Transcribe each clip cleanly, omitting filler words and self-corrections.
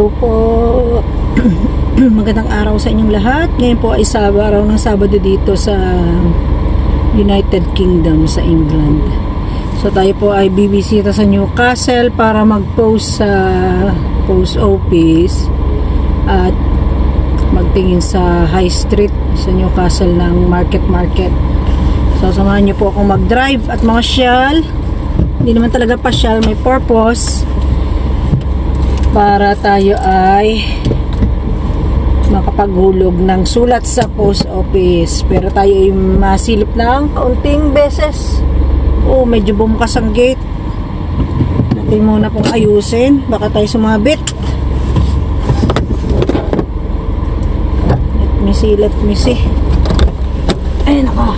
Hello po. Magandang araw sa inyong lahat. Ngayon po ay araw ng Sabado dito sa United Kingdom sa England. So tayo po ay bibisita sa Newcastle para mag-post sa post office at magtingin sa High Street sa Newcastle ng Market. So samahan niyo po akong mag-drive at mga shell. Hindi naman talaga pasyal, may purpose para tayo ay makapaghulog ng sulat sa post office. Pero tayo ay masilip ng kaunting beses. Oh, medyo bumukas ang gate. Natin muna pong ayusin, baka tayo sumabit. Let me see. Ay nako.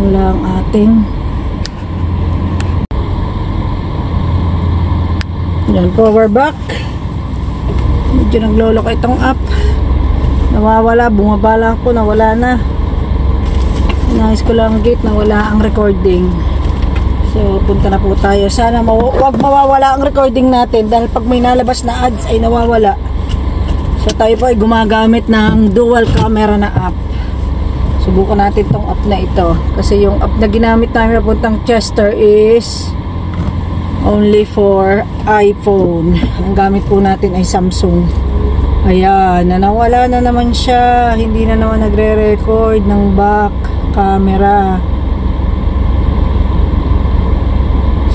Wala ang ating yan po, we're back. Medyo nagloloko itong app, nawawala, bumabala ako, nawala na. Inayos ko lang ang gate, nawala ang recording. So punta na po tayo. Sana wag mawawala ang recording natin, dahil pag may nalabas na ads ay nawawala. So tayo po ay gumagamit ng dual camera na app. Subukan natin tong app na ito, kasi yung app na ginamit namin papuntang Chester is only for iPhone. Ang gamit po natin ay Samsung. Ayan, nawala na naman siya. Hindi na naman nagre-record ng back camera.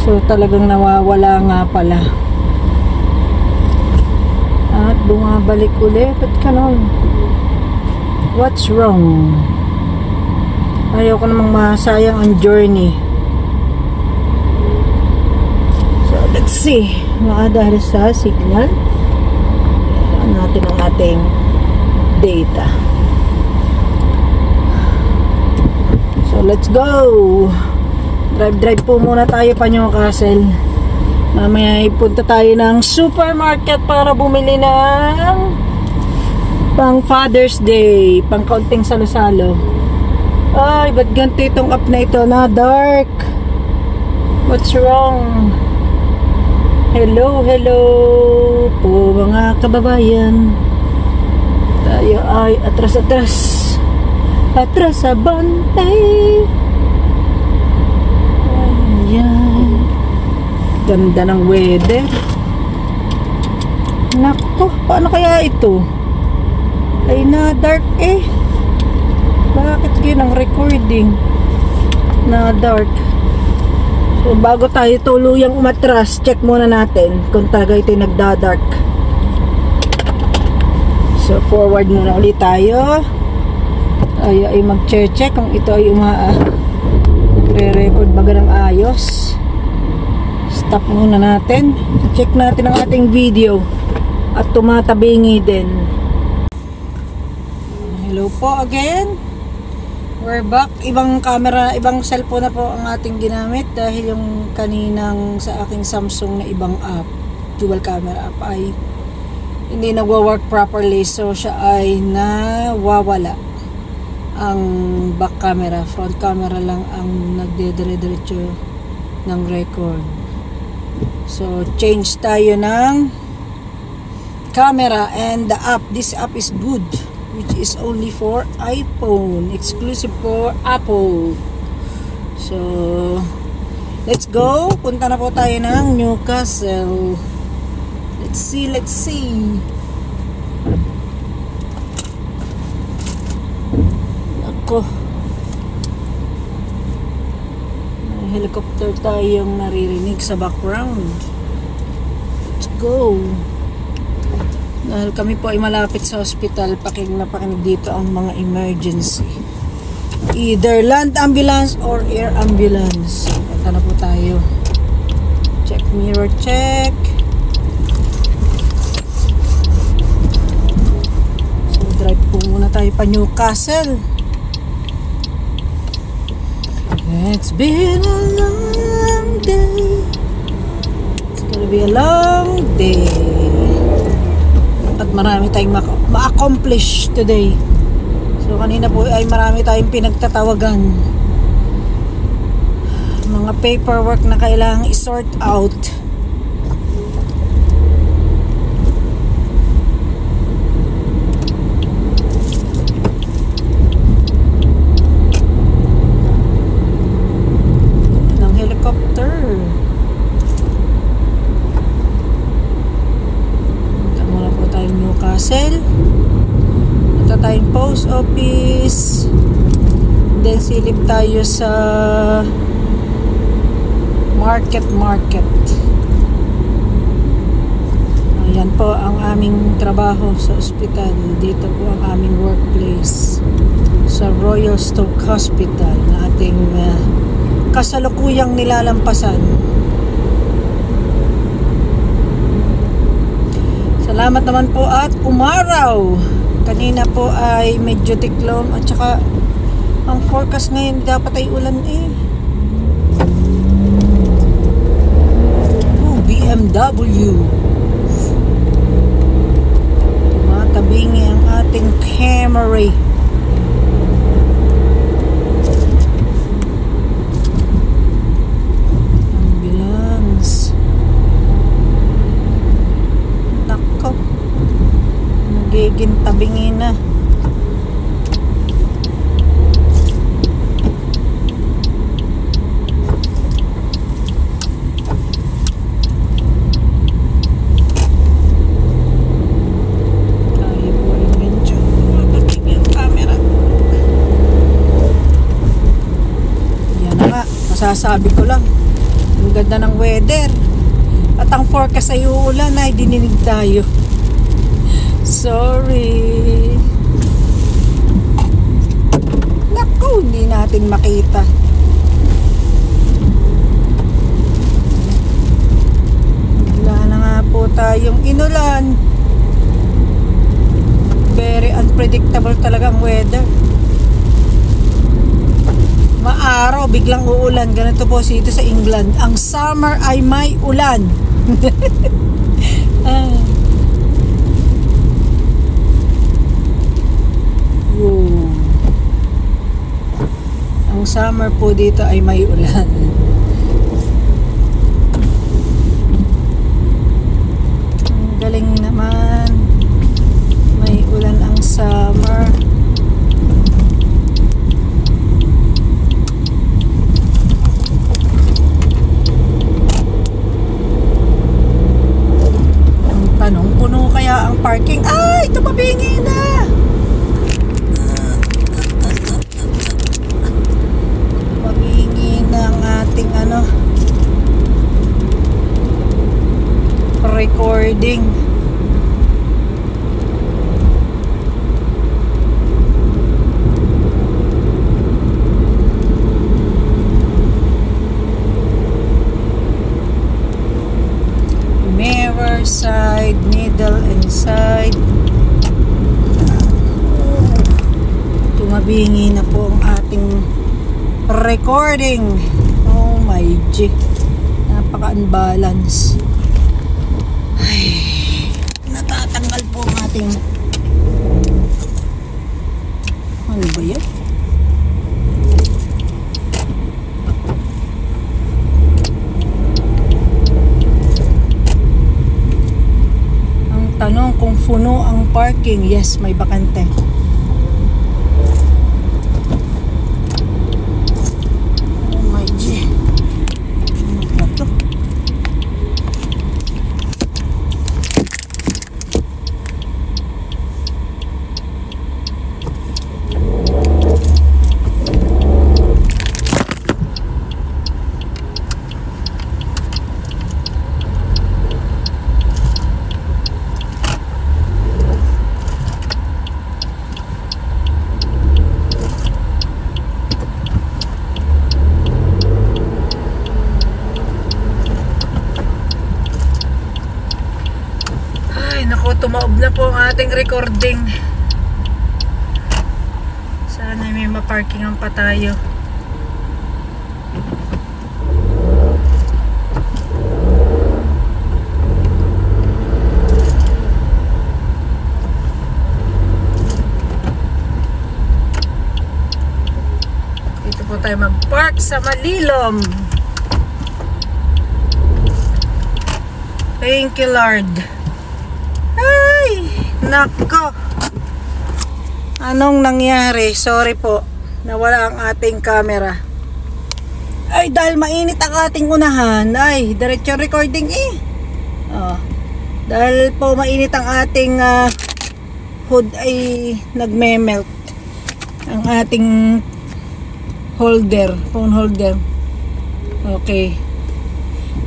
So talagang nawawala nga pala. At bumabalik ulit. Ba't ganon? What's wrong? Ayaw ko namang masayang ang journey. So let's see. Dahil sa signal, ayan natin ang ating data. So let's go. Drive po muna tayo pa Newcastle. Mamaya ipunta tayo ng supermarket para bumili ng pang Father's Day, pang kaunting salo-salo. Ay, ba't ganito itong app na ito na dark? What's wrong? Hello po mga kababayan. Tayo ay atras sa bantay. Ayan, ganda ng weather. Nako, paano kaya ito? Ay na dark eh. Bakit yun ang recording na dark? So bago tayo tuluyang umatras, check muna natin kung talaga ito nagda-dark. So forward muna ulit tayo. Tayo ay mag-check kung ito ay nagre-record baga ng ayos. Stop muna natin. Check natin ang ating video at tumatabingi din. Hello po again. We're back. Ibang camera, ibang cellphone na po ang ating ginamit, dahil yung kaninang sa aking Samsung na ibang app, dual camera app, ay hindi nagwa-work properly. So siya ay nawawala. Ang back camera, front camera lang ang nagdedire-diretso ng record. So change tayo ng camera, and the app, this app is good, which is only for iPhone, exclusive for Apple. So let's go. Punta na po tayo ng Newcastle. Let's see. Ako, may helicopter tayong naririnig sa background. Let's go. Dahil kami po ay malapit sa hospital, pakinig dito ang mga emergency. Either land ambulance or air ambulance. Punta na po tayo. Check mirror, check. So drive po muna tayo pa Newcastle. It's been a long day. It's gonna be a long day. At marami tayong ma-accomplish today. So kanina po ay marami tayong pinagtatawagan. Mga paperwork na kailangang i-sort out. Punta tayong post office, then silip tayo sa market. Ayan po ang aming trabaho sa ospital. Dito po ang aming workplace sa Royal Stoke Hospital na ating kasalukuyang nilalampasan. Salamat naman po at umaraw. Kanina po ay medyo tiklom at saka ang forecast ngayon dapat ay ulan eh. BMW. Tumatabingi ang ating Camry. Tabingin na. Tayo po ay medyo mapating yung camera. Yan na nga, masasabi ko lang, ang ganda ng weather at ang forecast ay uulan ay dininig tayo. Sorry. Naku, hindi natin makita. Wala na nga po tayong inulan. Very unpredictable talaga ang weather. Maaraw, biglang uulan. Ganito po dito sa England. Ang summer ay may ulan. Ang summer po dito ay may ulan. Ang galing naman. May ulan ang summer. Ang tanong, puno kaya ang parking? Ay, tumabingi na! Recording. Mirror side, middle and side. Tumabingi na po ang ating recording. Oh my G, napaka-unbalance. Ay, natatanggal po ang ating ano ba yan? Ang tanong kung puno ang parking. Yes, may bakante. Tumaob na po ang ating recording. Sana may maparkingan pa tayo. po tayo mag-park sa Malilom. Thank you, Lord. Ay, nako. Anong nangyari? Sorry po. Nawala ang ating camera. Ay, dahil mainit ang ating unahan. Ay, diretso recording eh. Oh. Dahil po mainit ang ating hood ay nagme-melt. Ang ating holder, phone holder. Okay.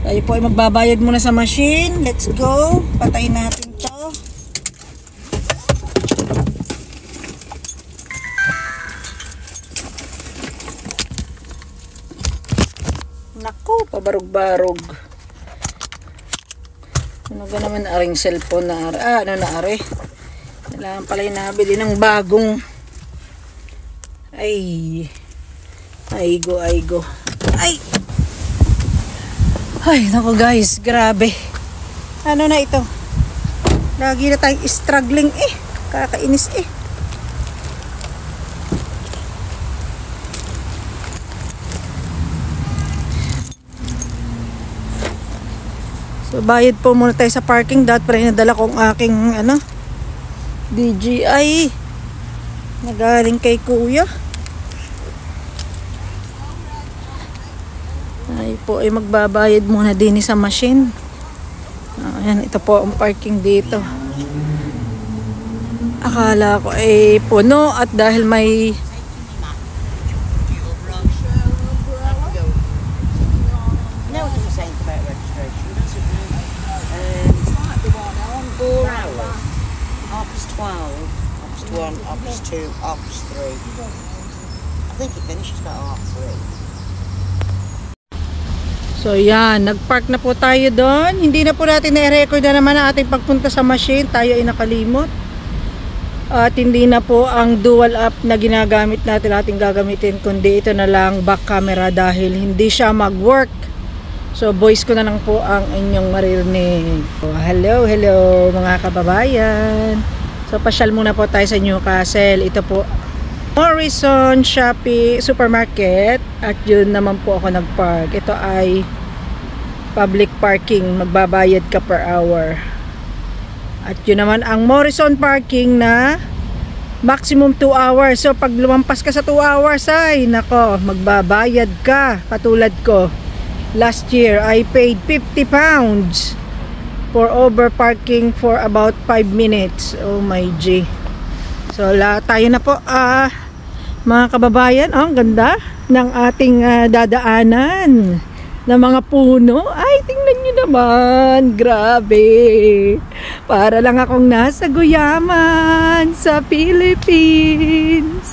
Tayo po ay magbabayad muna sa machine. Let's go. Patayin natin to. Naku, pabarog-barog. Ano ba naman aring cellphone na ari? Ano na ari? Kailangan pala yung nabili ng bagong. Ay. Aygo. Ay. Ay, naku guys, grabe. Ano na ito? Lagi na tayong struggling eh. Kakainis eh. So, bayad po muna tayo sa parking. Dapat pala nadala kong aking DJI na galing kay kuya. Ay po ay magbabayad muna din sa machine. Ayan, ito po ang parking dito. Akala ko ay puno at dahil may Opus 2, Opus 3. I think it finishes about half 3. So yan, nagpark na po tayo doon. Hindi na po natin na-record na naman ang ating pagpunta sa machine. Tayo ay nakalimot. At hindi na po ang dual app na ginagamit natin ating gagamitin, kundi ito na lang back camera dahil hindi siya mag-work. So voice ko na lang po ang inyong maririnig. Hello mga kababayan. So pasyal muna po tayo sa Newcastle. Ito po Morrison Shopee Supermarket. At yun naman po ako nagpark. Ito ay public parking. Magbabayad ka per hour. At yun naman ang Morrison parking na maximum 2 hours. So pag lumampas ka sa 2 hours ay nako, magbabayad ka. Katulad ko, last year I paid £50 for over parking for about 5 minutes. Oh my G. So tayo na po mga kababayan. Ang ganda ng ating dadaanan ng mga puno. Ay, tingnan nyo naman. Grabe. Para lang akong nasa Guyaman sa Philippines.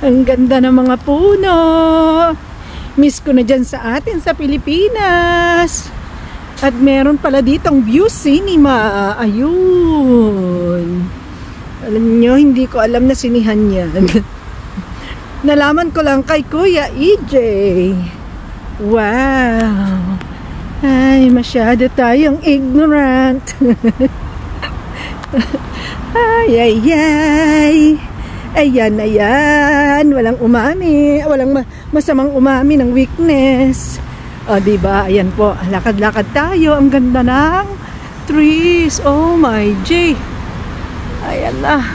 Ang ganda ng mga puno. Miss ko na dyan sa atin sa Pilipinas. At meron pala ditong view cinema. Ayun. Alam nyo, hindi ko alam na sinihan yan. Nalaman ko lang kay Kuya EJ. Wow. Ay, masyado tayong ignorant. Ay. Ayan. Walang umami. Walang masamang umami ng weakness. O, diba? Ayan po. Lakad-lakad tayo. Ang ganda ng trees. Oh my G. Ayan na.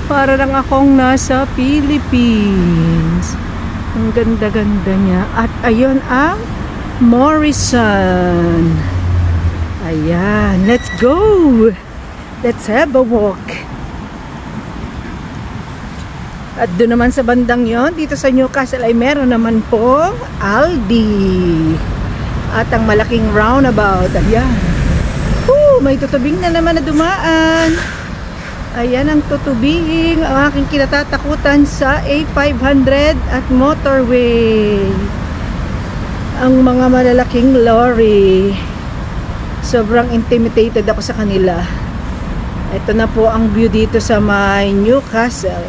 Para lang akong nasa Philippines. Ang ganda-ganda niya. At ayun ang Morrison. Ayan. Let's go. Let's have a walk. At doon naman sa bandang yon, dito sa Newcastle ay meron naman po Aldi. At ang malaking roundabout. Ayan. May tutubing na naman na dumaan. Ayan ang tutubing. Ang aking kinatatakutan sa A500 at motorway. Ang mga malalaking lorry. Sobrang intimidated ako sa kanila. Ito na po ang view dito sa may Newcastle.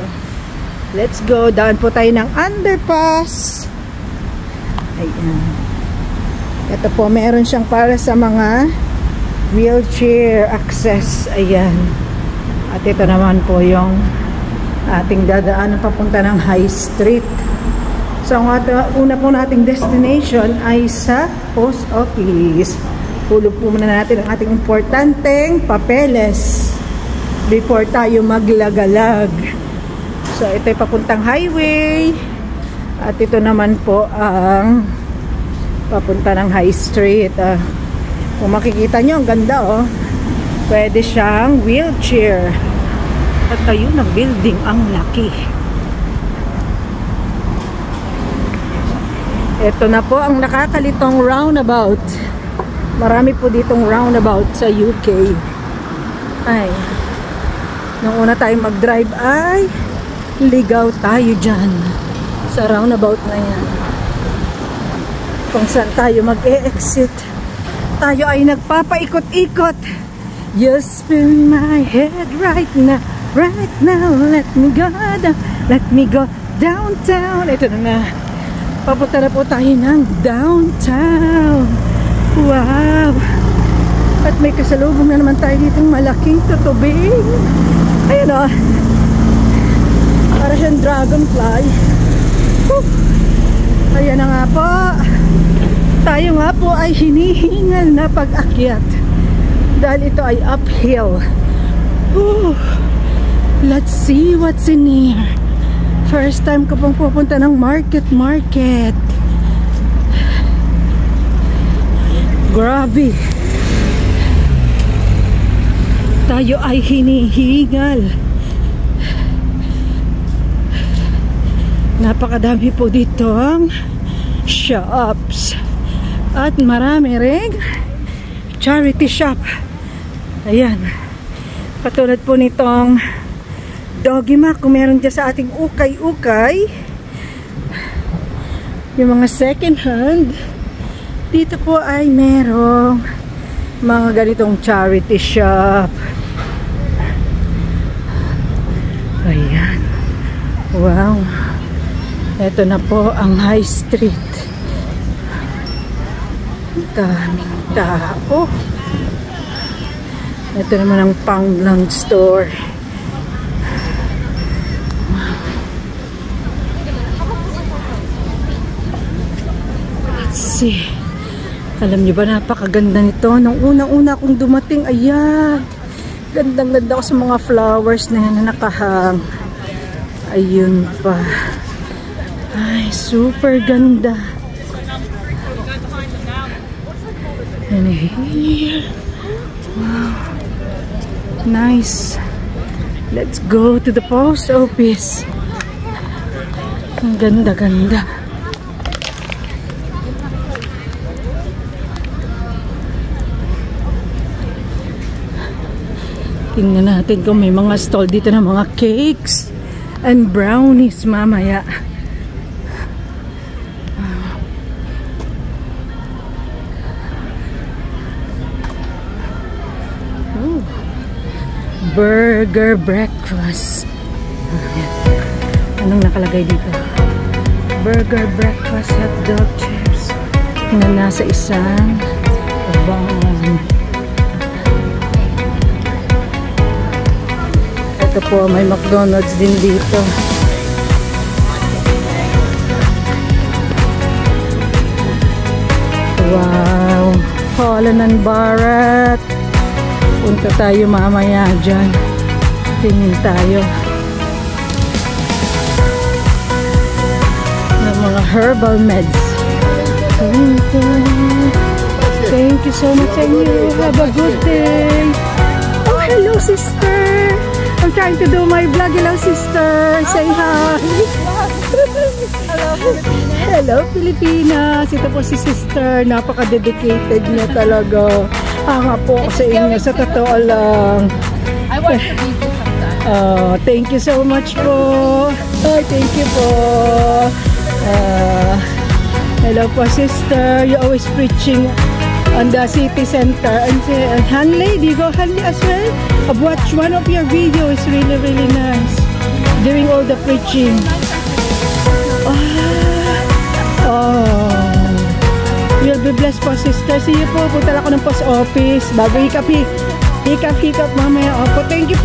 Let's go. Daan po tayo ng underpass. Ayan. Ito po, meron siyang para sa mga wheelchair access. Ayan. At ito naman po yung ating dadaan papunta ng High Street. So ang una po nating destination ay sa post office. Hulog po muna natin ang ating importanteng papeles before tayo maglagalag. So ito ay papuntang highway. At ito naman po ang papunta ng High Street. Kung makikita nyo, ang ganda oh. Pwede siyang wheelchair. At tayo ng building, ang laki. Ito na po ang nakakalitong roundabout. Marami po ditong roundabout sa UK. Ay, nung una tayong mag-drive ay ligaw tayo dyan sa roundabout na yan. Kung saan tayo mag-e-exit, tayo ay nagpapaikot-ikot. You spin my head right now, let me go down, let me go downtown. Ito na. Papunta na po tayo ng downtown. Wow! At may kasalubong na naman tayo ditong malaking tutubing. Ayun o. Para siyang dragonfly. Whew. Ayan na nga po. Tayo nga po ay hinihingal na pag-akyat. Dahil ito ay uphill. Whew. Let's see what's in here. First time ko pong pupunta ng market. Grabe. Tayo ay hinihingal. Napakadami po dito ang shops. At marami ring charity shop. Ayan. Katulad po nitong Doggy Mac, kung meron dyan sa ating ukay-ukay. Yung mga second hand. Dito po ay merong mga ganitong charity shop. Ayan. Wow. Ito na po ang High Street. Daming tao. Ito naman ang Panglang Store. Let's see. Alam niyo ba, napakaganda nito. Nung unang-una akong dumating, ayan. Gandang-ganda ko sa mga flowers na yan na nakahang. Ayun pa. Ay, super ganda. And here. Wow. Nice. Let's go to the post office. Ang ganda-ganda. Tingnan natin kung may mga stall dito na mga cakes and brownies mamaya. Ooh. Burger breakfast. Anong nakalagay dito? Burger breakfast, hotdog chips na nasa isang van. Ito po, may McDonald's din dito. Wow! Holland & Barrett. Punta tayo mamaya dyan. Tingin tayo ng mga herbal meds. Thank you so much and you have a good day. Oh, hello sister! I'm trying to do my vlog. Hello, sister. Say hi. Hello, Pilipinas. Ito po si sister. Napaka-dedicated niya talaga. Hanga po ako sa inyo. Sa totoo lang. I watch the video sometimes. Thank you so much po. Thank you po. Hello po, sister. You're always preaching on the city center. And Hanley, do you go Hanley as well? I've watched one of your videos. It's really, really nice. Doing all the preaching. You'll be blessed po, sister. See you po. Punta lang ako ng post office. Bago hikap mamaya. Opo, thank you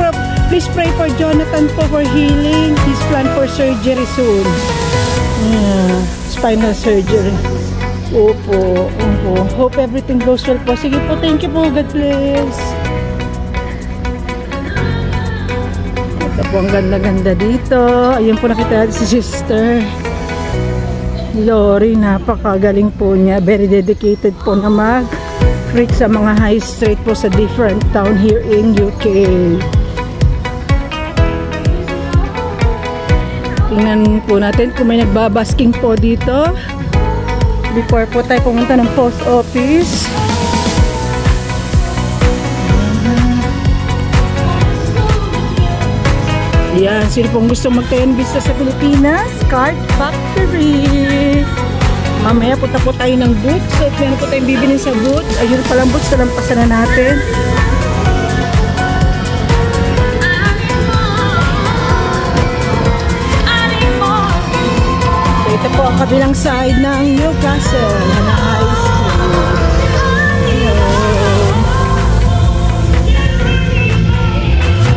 Please pray for Jonathan po for healing. He's planned for surgery soon. Spinal surgery. Opo. Hope everything goes well po. Sige po, thank you po. God bless. Ito po, ang ganda-ganda dito. Ayun po, nakita natin si Sister Lori. Napakagaling po niya. Very dedicated po na mag-freak sa mga high street po sa different town here in UK. Tingnan po natin kung may nagbabasking po dito before po tayo pumunta ng post office. Ayan, sino pong gusto magtayo ng business sa Pilipinas? Card Factory. Mamaya punta po tayo ng boots. So, meron po tayong bibinin sa boots. Ayun palang boots, talampasan na natin. Ito po ang kabilang side ng Newcastle na high school.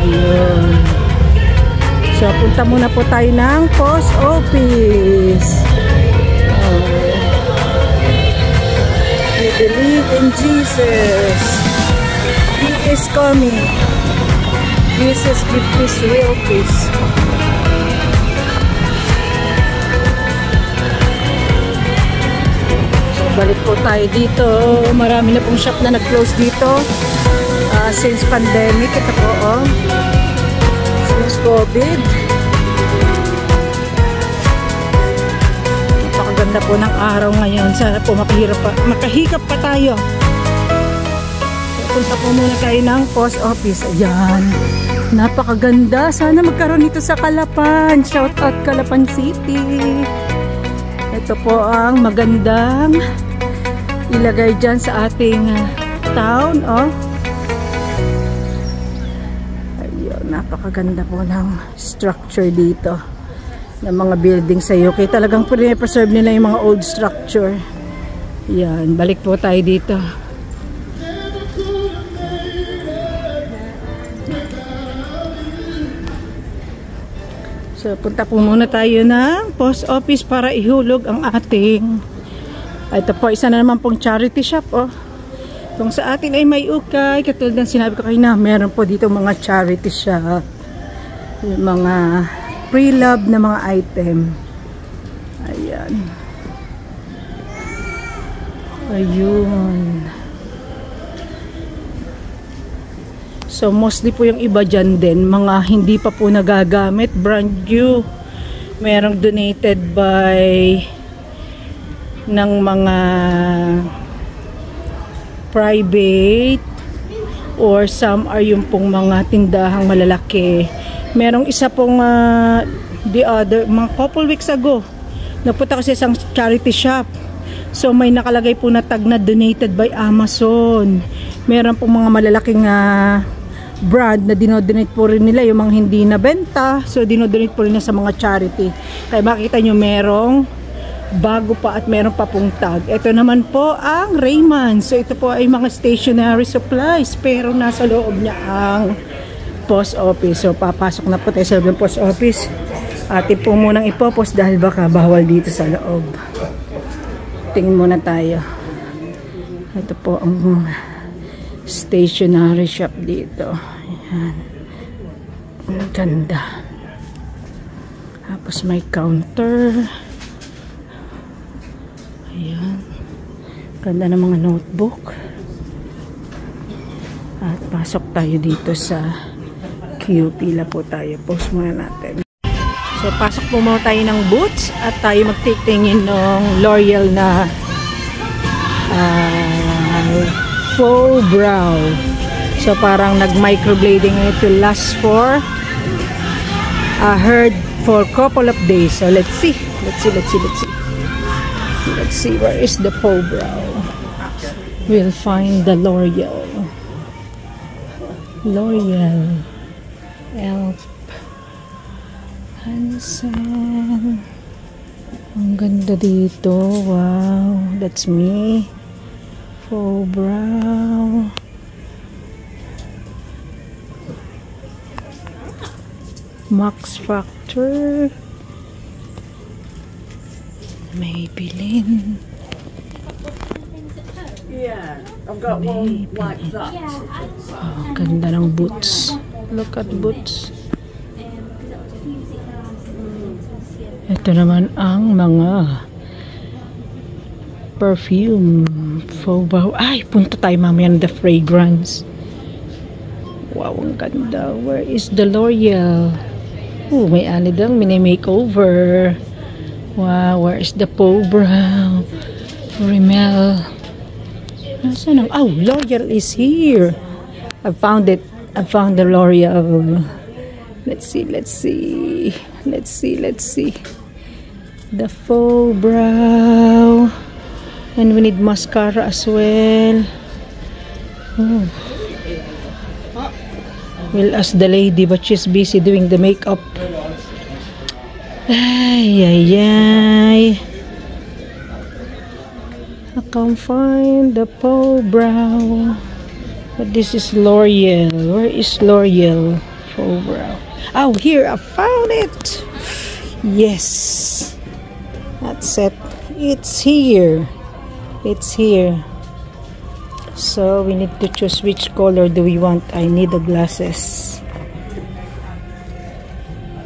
Ayun. So, punta muna po tayo ng post office. We believe in Jesus. He is coming. Jesus gives peace, real peace. Balik po tayo dito. Marami na pong shop na nag-close dito since pandemic. Ito po, since COVID. Napakaganda po ng araw ngayon. Sana po makahikap pa tayo. Punta po muna tayo ng post office. Ayan. Napakaganda. Sana magkaroon dito sa Calapan. Shout out Calapan City. Ito po ang magandang ilagay dyan sa ating town. Ayun, napakaganda po ng structure dito ng mga building sa UK. Talagang preserve nila yung mga old structure. Yan, balik po tayo dito. So, punta po muna tayo ng post office para ihulog ang ating. Ito po, isa na naman pong charity shop. Kung sa atin ay may ukay, katulad ng sinabi ko kayo na, meron po dito mga charity shop. Yung mga pre-love na mga item. Ayan. Ayun. So, mostly po yung iba dyan din, mga hindi pa po nagagamit, brand new. Merong donated by ng mga private or some are yung pong mga tindahang malalaki. Merong isa pong mga couple weeks ago, napunta kasi isang charity shop. So, may nakalagay po na tag na donated by Amazon. Meron pong mga malalaking brand na dinodonate po rin nila yung mga hindi nabenta. So, dinodonate po rin na sa mga charity. Kaya makita nyo merong bago pa at meron pa pong tag. Ito naman po ang Raymond. So, ito po ay mga stationery supplies. Pero nasa loob niya ang post office. So, papasok na po tayo sa loob ng post office. Atin po munang ipopos dahil baka bawal dito sa loob. Tingin muna tayo. Ito po ang stationery shop dito. Ayan. Ang ganda. Tapos may counter. Ayan. Ganda ng mga notebook. At pasok tayo dito sa queue. Pila po tayo. Post muna natin. So, pasok po muna tayo ng boots at tayo magtitingin ng L'Oreal na faux brow. So, parang nag-microblading ito last for heard for couple of days. So, let's see. Let's see where is the faux brow. We'll find the L'Oreal. Elf. Hansen. Ang ganda dito. Wow. That's me. Faux brow. Max Factor. Maybelline. Yeah, I've got one like that. Oh, ganda ng boots. Look at boots. Ito naman ang mga perfume. Faubourg. Ay, punta tayo mamaya ng The Fragrance. Wow, ang ganda. Where is the L'Oreal? Oh, may anidang mini-makeover. Wow, where is the Faubourg? Rimmel. Nasaan ang... Oh, L'Oreal is here. I found it. I found the L'Oreal. Let's see, let's see. Let's see, let's see. The Faubourg. And we need mascara as well. Oh. We'll ask the lady, but she's busy doing the makeup. Ay, ay, ay. I can't find the Faubourg. But this is L'Oreal. Where is L'Oreal? Faubourg. Oh, here, I found it. Yes. That's it. It's here. It's here. So we need to choose which color do we want. I need the glasses.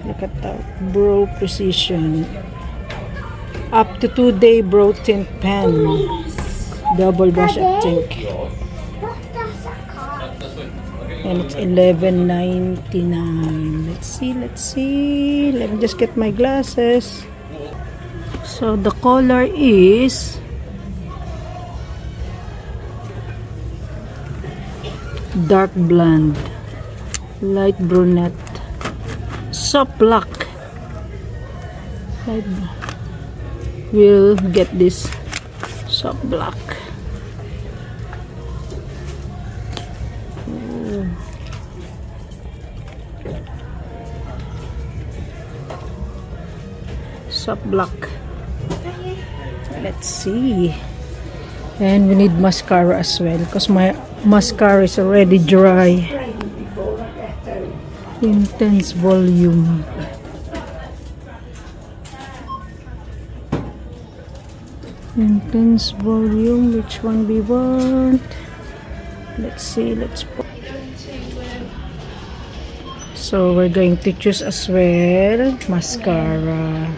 Look at that. Brow Precision. Up to 2-day brow tint pen. Double brush I think. And it's $11.99. Let's see, let's see. Let me just get my glasses. So the color is dark blonde, light brunette, soft black. We'll get this soft black. Soft black. Let's see. And we need mascara as well because my mascara is already dry. Intense volume. Intense volume. Which one we want? Let's see. Let's put. So we're going to choose as well mascara.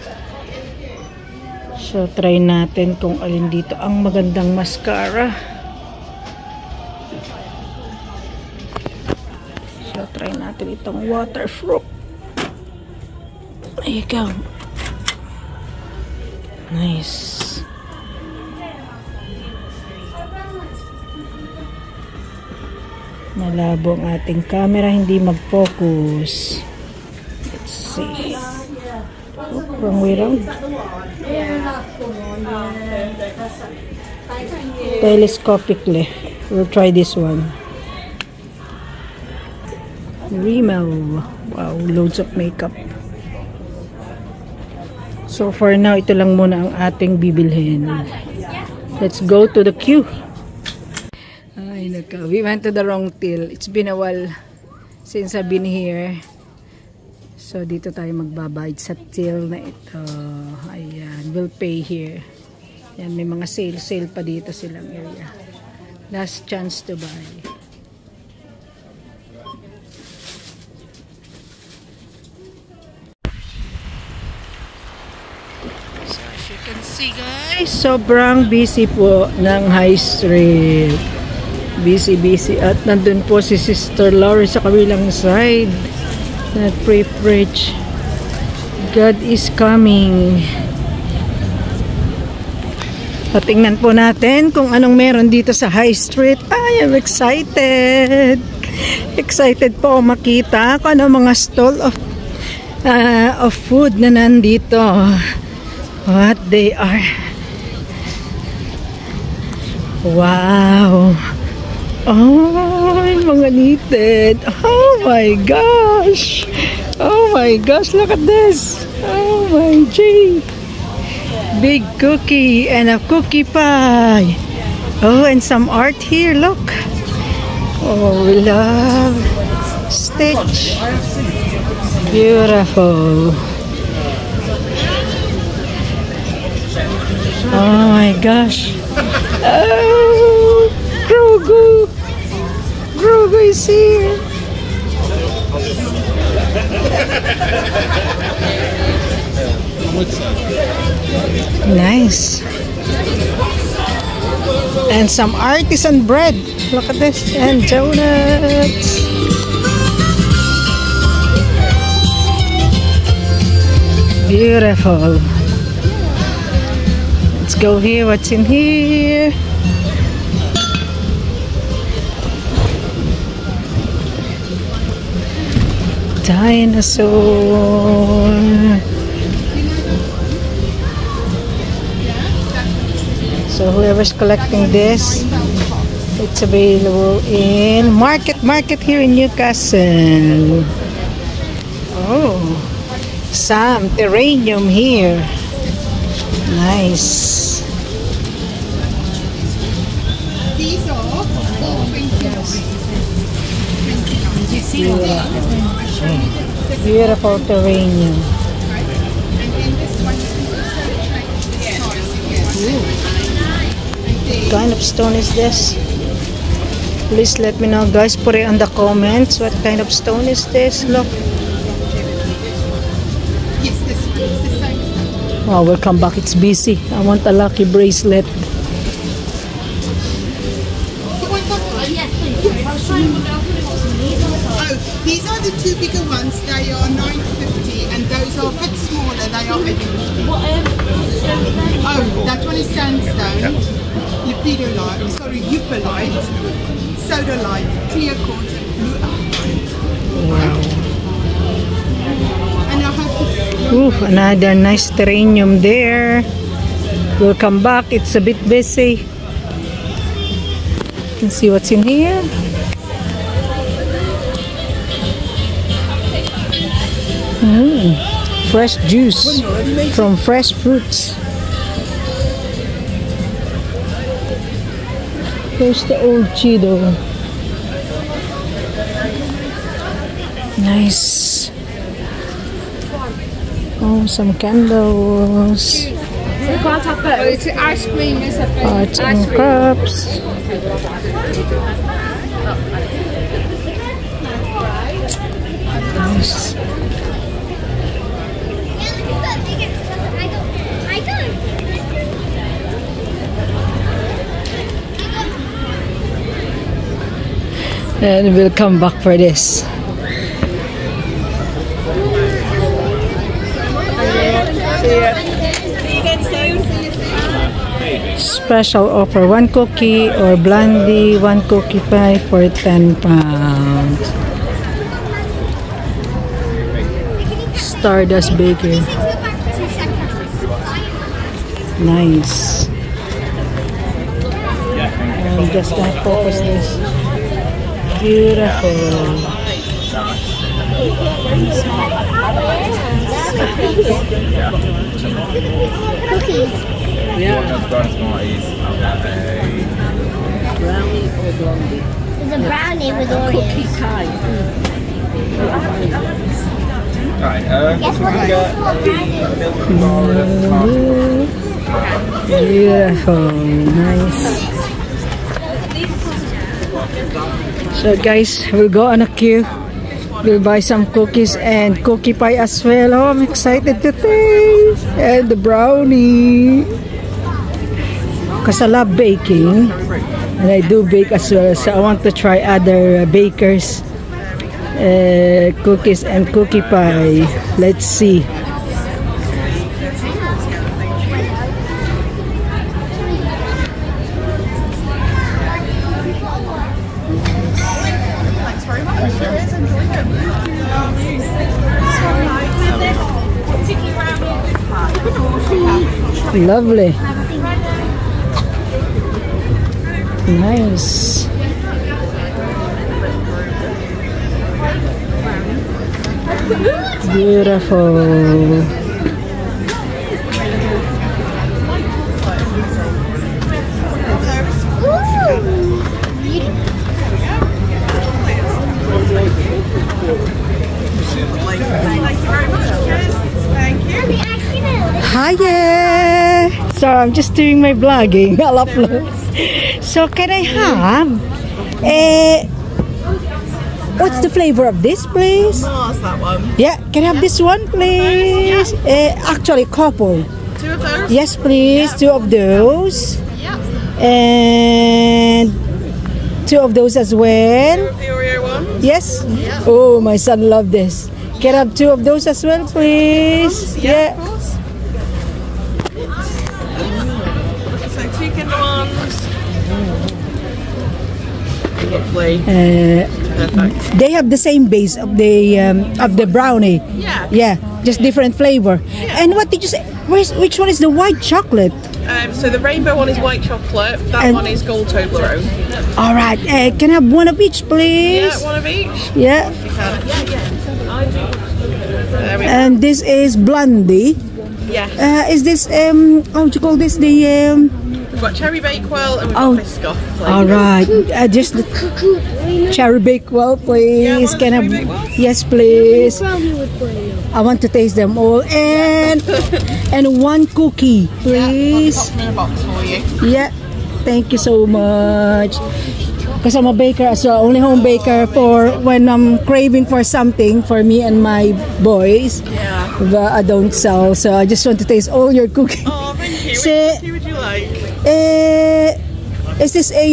So try natin kung alin dito ang magandang mascara. So try natin itong waterproof. There you go. Nice. Malabo ang ating camera, hindi mag-focus. Let's see. Oh, wrong way around. Telescopically. We'll try this one. Rimmel. Wow, loads of makeup. So for now, ito lang muna ang ating bibilhin. Let's go to the queue. Ay, naka. We went to the wrong till. It's been a while since I've been here. So, dito tayo magbabayad sa till na ito. Ayan. We'll pay here. Ayan, may mga sale pa dito silang area. Last chance to buy. So, as you can see guys, sobrang busy po ng High Street. Busy. At nandun po si Sister Laurie sa kabilang side. Preach. God is coming. Tingnan po natin kung anong meron dito sa High Street. I am excited. Excited po makita kung anong mga stall of food na nandito. What they are. Wow. Oh, mga knitted. Oh my gosh. Oh my gosh, look at this. Oh my gee. Big cookie and a cookie pie. Oh, and some art here, look. Oh, we love Stitch. Beautiful. Oh my gosh. Oh, Grogu. Grogu is here. Nice. And some artisan bread. Look at this. And donuts. Beautiful. Let's go here. What's in here? Dinosaur. So whoever's collecting this, it's available in Market here in Newcastle. Oh, some terrarium here. Nice. These are Beautiful terrarium. What kind of stone is this? Please let me know, guys. Put it in the comments. What kind of stone is this? Look. Oh, we'll come back. It's busy. I want a lucky bracelet. Oh, these are the two bigger ones. They are $9.50, and those are a bit smaller. They are $8.50. Oh, that one is sandstone, lepidolite, sorry, upalite, sodalite, clear quartz, and blue apatite. Wow. And I have this. Ooh, another nice terrarium there. We'll come back. It's a bit busy. Let's see what's in here. Fresh juice from fresh fruits. Here's the old Cheeto. Nice. Oh, some candles. It's ice cream, is it? Arts and crafts. Nice. And we'll come back for this. Special offer, 1 cookie or brandy, 1 cookie pie for £10. Stardust Bakery. Nice. And just gonna focus this. Beautiful. Cookies. Yeah. Brownie or blondie? It's a brownie with Oreos. Cookie pie. Right, guess what it is for brownie? Beautiful. Nice. So guys, we'll go on a queue. We'll buy some cookies and cookie pie as well. Oh, I'm excited to taste. And the brownie. Because I love baking. And I do bake as well. So I want to try other bakers' cookies and cookie pie. Let's see. Lovely. Nice. Beautiful. Thank you very much. Cheers. Thank you. Hiya! So I'm just doing my vlogging. I'll upload. So can I have what's the flavor of this, please? Mars, that one. Yeah, can I have this one, please? Actually, couple. 2 of those? Yes, please. 2 of those. Yeah. And 2 of those as well. 2 of the Oreo ones? Yes? Oh, my son loved this. Can I have 2 of those as well, please? Yeah, of course. So 2 Kinder ones. Lovely. Perfect. They have the same base of the brownie. Yeah. Yeah, just different flavor. And what did you say? Which one is the white chocolate? So the rainbow one is white chocolate. That And- one is gold Toblerone. All right. Can I have 1 of each, please? Yeah, 1 of each. Yeah. You can. There we go. And this is Blondie. Yes. Is this how do you call this? The We've got cherry bakewell and we've Oh. got Biscoff. all right. Just the cherry bakewell, please. one Can I? cherry bakewell? Yes, please. I want to taste them all, and 1 cookie, please. Pop them in a box for you. Yeah, thank you so much. Because I'm a baker as well, only home baker for when I'm craving for something for me and my boys. Yeah. But I don't sell, so I just want to taste all your cookies. Oh, thank you. Which Say- cookie would you like? Is this a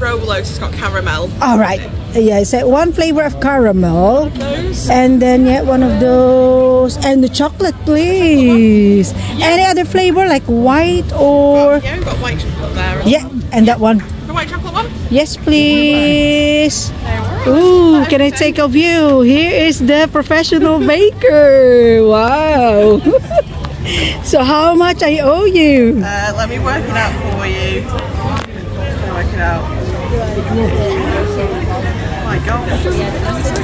Rolos, it's got caramel. all right? Yeah, it's 1 flavor of caramel, Those? and then 1 of those, and the chocolate, please. Any other flavor like white or Yeah, we've got white chocolate there. yeah, and that one. The white chocolate one? Yes, please. There we Ooh, can I take a view? Here is the professional baker. Wow. So how much I owe you? Let me work it out for you. Work it out. Oh my god.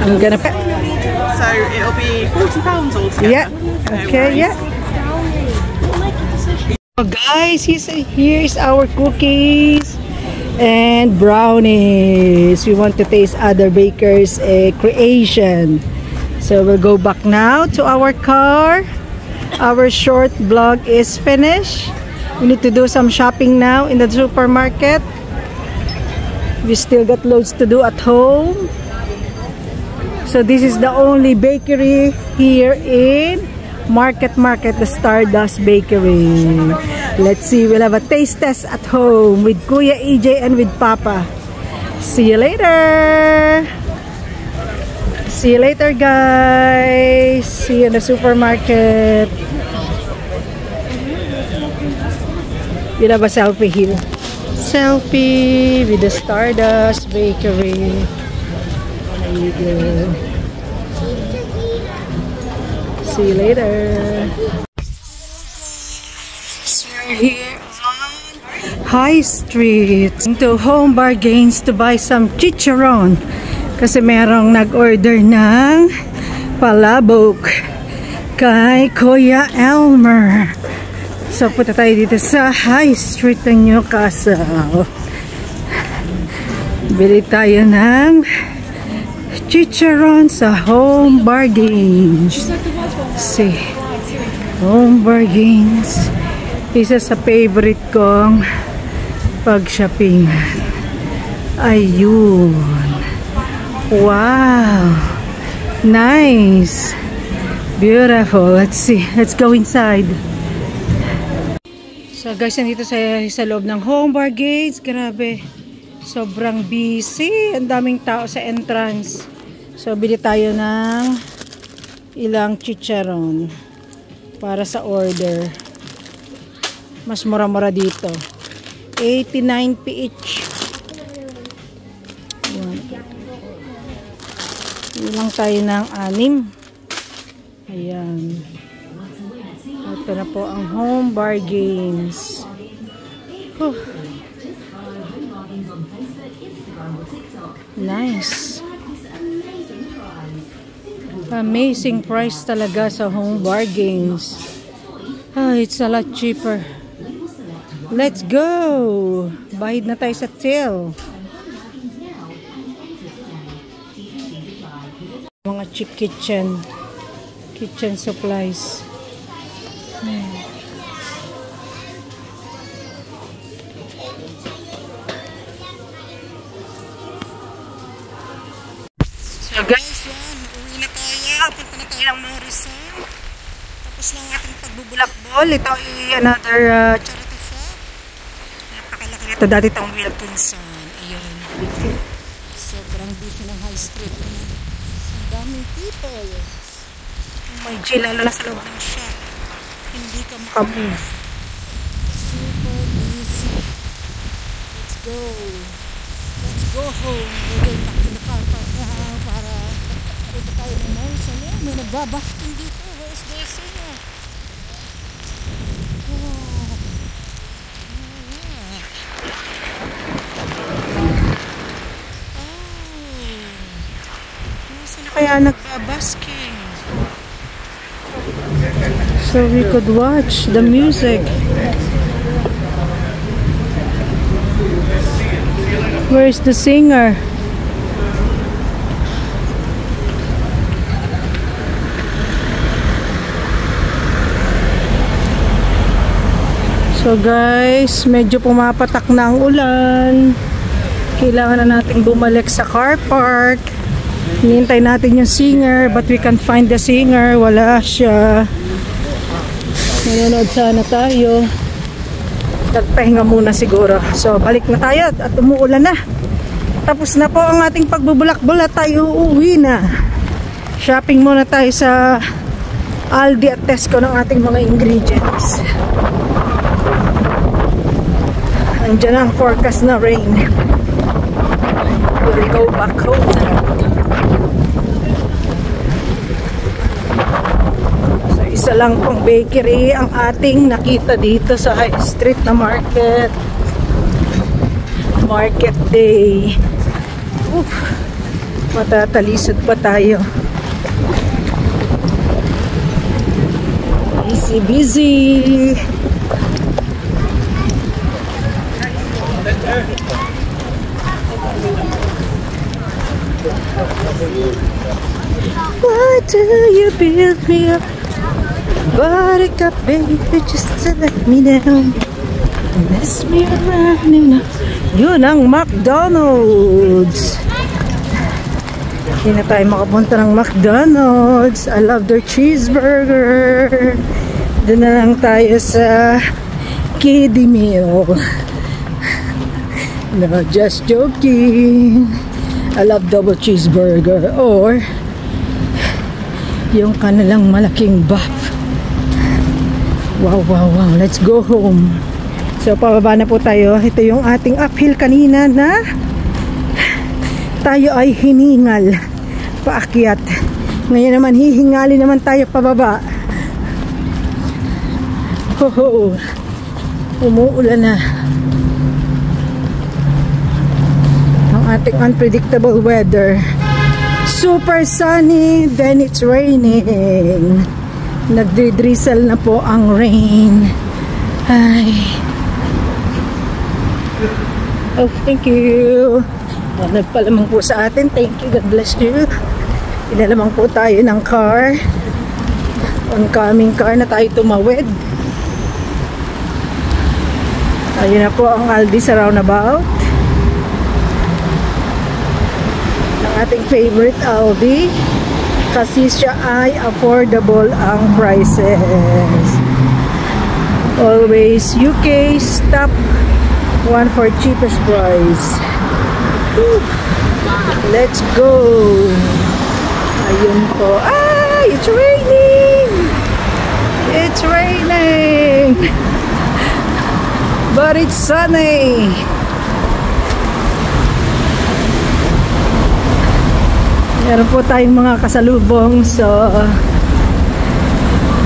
I'm gonna. So it'll be £40 altogether. Yeah. No Okay. worries. Yeah. So guys, here's our cookies and brownies. We want to taste other bakers' creation. So we'll go back now to our car. Our short vlog is finished. We need to do some shopping now in the supermarket. We still got loads to do at home. So this is the only bakery here in Market, the Stardust Bakery. Let's see, we'll have a taste test at home with Kuya EJ and with Papa. See you later! See you later, guys! See you in the supermarket. We'll have a selfie here. Selfie with the Stardust Bakery. There you go. See you later. So we're here on High Street to Home Bargains to buy some chicharon. Kasi merong nag-order ng palabok kay Kuya Elmer. So punta tayo dito sa High Street ng Newcastle. Bili tayo ng chicharon sa Home Bargains. See, Home Bargains. Isa sa favorite kong pag-shopping. Ayun. Wow. Nice. Beautiful. Let's see. Let's go inside. So guys, nandito sa loob ng Home Bargains. Grabe. Sobrang busy. Ang daming tao sa entrance. So bili tayo ng ilang chicharon para sa order. Mas mura-mura dito. 89 each. Ilang tayo ng 6. Ayan. Ito na po ang Home Bargains. Whew. Nice. Amazing price talaga sa Home Bargains. It's a lot cheaper. Let's go! Bayad na tayo sa till. Mga cheap kitchen supplies. So guys, yan, uwi na tayo. Punta na tayo ng Morrison. Tapos ng ating pagbubulakbol. Ito ay another charity shop. Napakalaki nito. Dati itong Wilkinson. Ayun. Sobrang busy ng high street. Ang daming people. May G, lalo na sa loob ng shop. Hindi ka makamove. Super busy. Let's go. Let's go home. We're going back to the car park now para punta tayo ng Morrison. May nagbabasking dito. Where's their singer? Oh. Nasaan na kaya nagbabasking? So we could watch the music. Where's the singer? So guys, medyo pumapatak na ang ulan. Kailangan na natin bumalik sa car park. Hinihintay natin yung singer, but we can't find the singer. Wala siya. Nanonood sana tayo. Nagpahinga muna siguro. So balik na tayo at umuulan na. Tapos na po ang ating pagbubulakbol at tayo uuwi na. Shopping muna tayo sa Aldi at Tesco ng ating mga ingredients. Andiyan ang forecast na rain. We'll go back home now. Isa lang pong bakery ang ating nakita dito sa High Street na market. Market day. Matatalisod pa tayo. Easy busy. Why do you build me up? Buttercup, baby, just to let me down. Mess me around enough. Yun ang McDonald's. Hindi na tayo makapunta ng McDonald's. I love their cheeseburger. Doon na lang tayo sa kiddie meal. No, just joking. I love double cheeseburger. Or yung kanilang malaking buff. Wow, wow, wow. Let's go home. So, pababa na po tayo. Ito yung ating uphill kanina na tayo ay hiningal paakyat. Ngayon naman, hihingali naman tayo pababa. Ho-ho. Umuulan na. Ang ating unpredictable weather. Super sunny, then it's raining. Nagdidrizzle na po ang rain. Ay. Oh, thank you. Nagpalamang po sa atin. Thank you. God bless you. Pinalamang po tayo ng car. Oncoming car na tayo tumawid. Ayun na po ang Aldi sa roundabout. Ang ating favorite Aldi. Kasi siya ay affordable ang prices. Always UK stop one for cheapest price. Whew. Let's go. Ayun po. Ah, it's raining. It's raining. But it's sunny. Meron po tayong mga kasalubong. So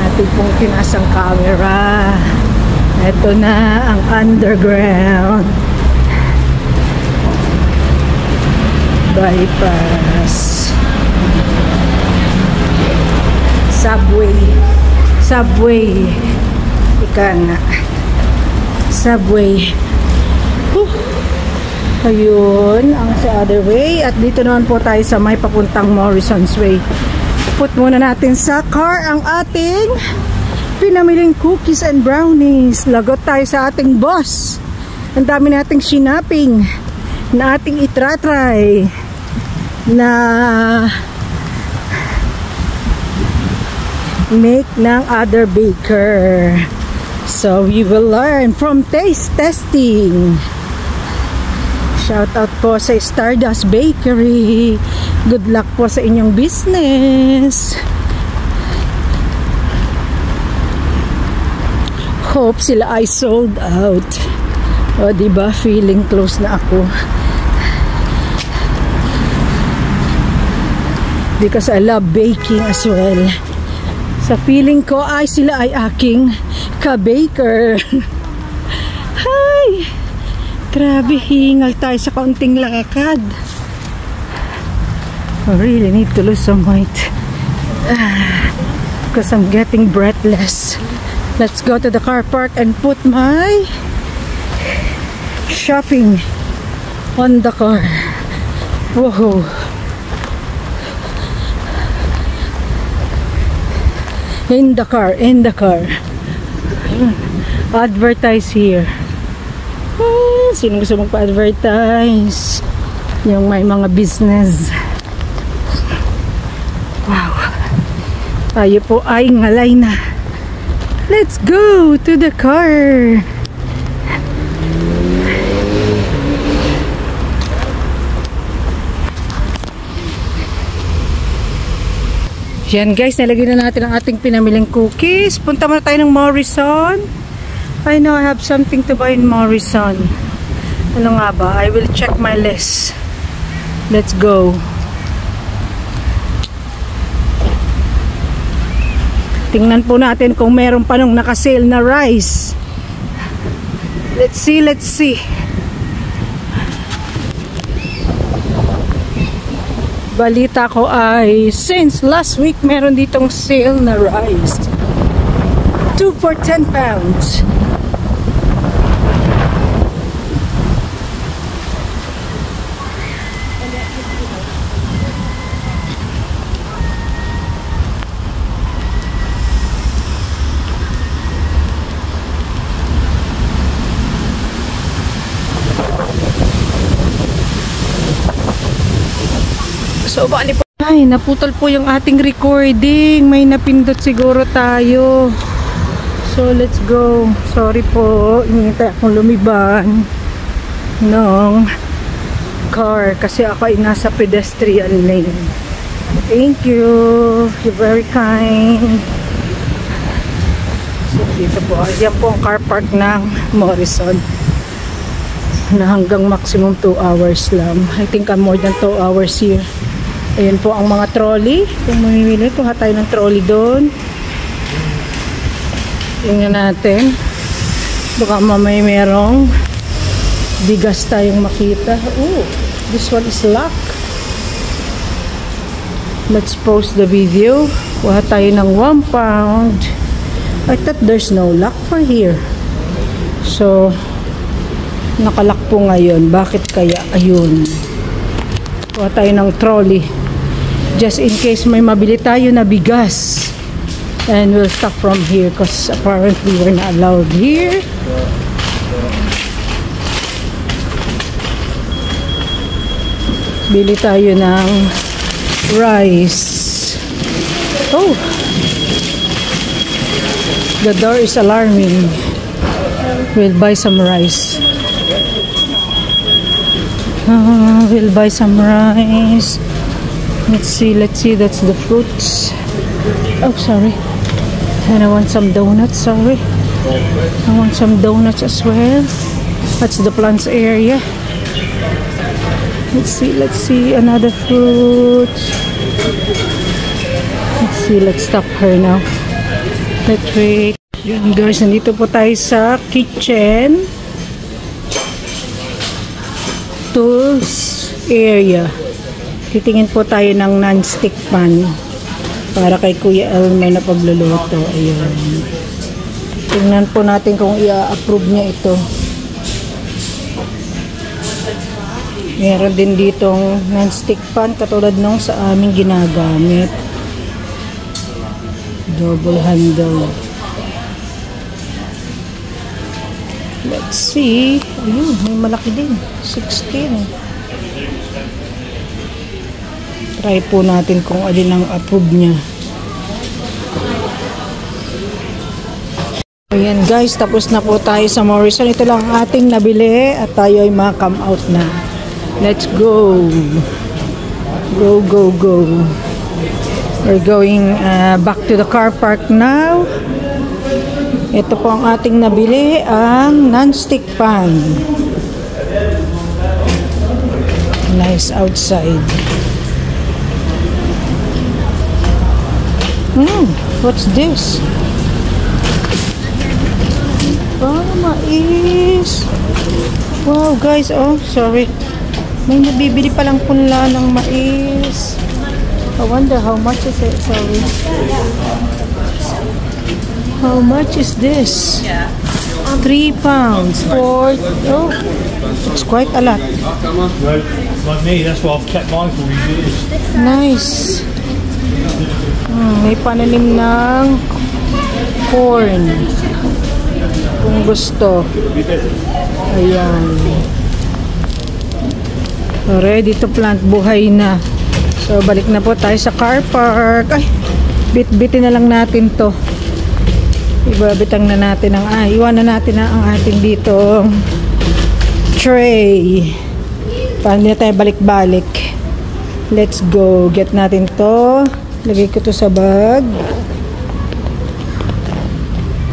natin pong pinasang camera. Ito na ang underground bypass. Subway ika nga subway. Ayun ang sa other way. At dito naman po tayo sa may papuntang Morrison's Way. Put muna natin sa car ang ating pinamiling cookies and brownies. Lagot tayo sa ating boss. Ang dami nating shinaping na ating itratry na make ng other baker. So we will learn from taste testing. Shout out po sa Stardust Bakery. Good luck po sa inyong business. Hope sila ay sold out. O diba, feeling close na ako. Because I love baking as well. Sa feeling ko ay sila ay aking ka-baker. Hi! Grabe, hingal tayo sa kaunting lakad. I really need to lose some weight. Because I'm getting breathless. Let's go to the car park and put my shopping on the car. Whoa. In the car. Advertise here. Sino gusto magpa-advertise? Yung may mga business. Wow. Tayo po ay ngalay na. Let's go to the car. Yan guys, nalagyan na natin ang ating pinamiling cookies. Punta muna tayo ng Morrison. I know I have something to buy in Morrison. Ano nga ba? I will check my list. Let's go. Tingnan po natin kung meron pa nung naka-sale na rice. Let's see. Balita ko ay since last week meron ditong sale na rice. 2 for 10 pounds. So, bali po. Ay, naputol po yung ating recording. May napindot siguro tayo. So, let's go. Sorry po. Hinihintay akong lumiban ng car kasi ako ay nasa pedestrian lane. Thank you. You're very kind. So, dito po. Yan po ang car park ng Morrison. Na hanggang maximum 2 hours lang. I think I'm more than 2 hours here. Ayan po ang mga trolley. Kung mamimili, kuha tayo ng trolley doon. Tingnan natin. Baka mamay merong bigas tayong makita. Oh, this one is locked. Let's pause the video. Kuha tayo ng 1 pound. I thought there's no lock for here. So, nakalock po ngayon. Bakit kaya? Ayun. Kuha tayo ng trolley. Just in case may mabili tayo na bigas. And we'll stop from here because apparently we're not allowed here. Bili tayo ng rice. Oh! The door is alarming. We'll buy some rice. We'll buy some rice. Let's see, that's the fruits. Oh, sorry. And I want some donuts, sorry. I want some donuts as well. That's the plants area. Let's see, another fruit. Let's stop her now. Let's wait. Yun guys, nandito po tayo sa kitchen. Tools area. Titingin po tayo ng non-stick pan para kay Kuya Elmer na pagluluto. Ayun. Tingnan po natin kung i-approve niya ito. Meron din ditong non-stick pan katulad nung sa aming ginagamit. Double handle. Let's see. Ayun, may malaki din. 16. Try po natin kung alin ang approve niya. Ayan guys, tapos na po tayo sa Morrison. Ito lang ang ating nabili at tayo ay ma-come out na. Let's go. Go, go, go. We're going back to the car park now. Ito po ang ating nabili, ang non-stick pan. Nice outside. What's this? Oh, mais. Wow, guys. Oh, sorry. May nabibili palang punla ng mais. I wonder how much is it. Sorry. How much is this? 3 pounds. 4. Oh, it's quite a lot. Like me, that's why I've kept mine for years. Nice. May pananim ng corn. Kung gusto. Ayan. Ready to plant. Buhay na. So, balik na po tayo sa car park. Ay, bit-bitin na lang natin to. Ibabitang na natin ang, iwanan natin na ang ating dito tray. Paano na tayo balik-balik. Let's go. Get natin to. Lagay ko to sa bag.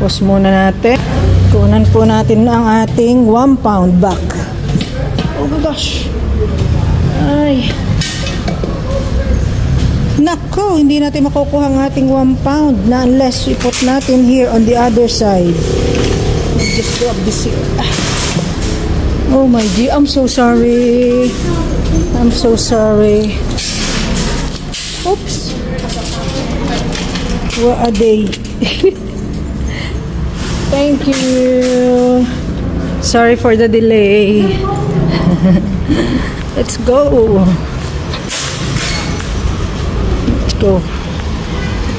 Pause muna natin. Kunan po natin ang ating 1 pound bag. Oh my gosh. Ay. Nako, hindi natin makukuha ang ating 1 pound na unless we put natin here on the other side. Let's just grab this here. Oh my G, I'm so sorry. I'm so sorry. Oops. What a day. Thank you. Sorry for the delay. Let's go. Let's go.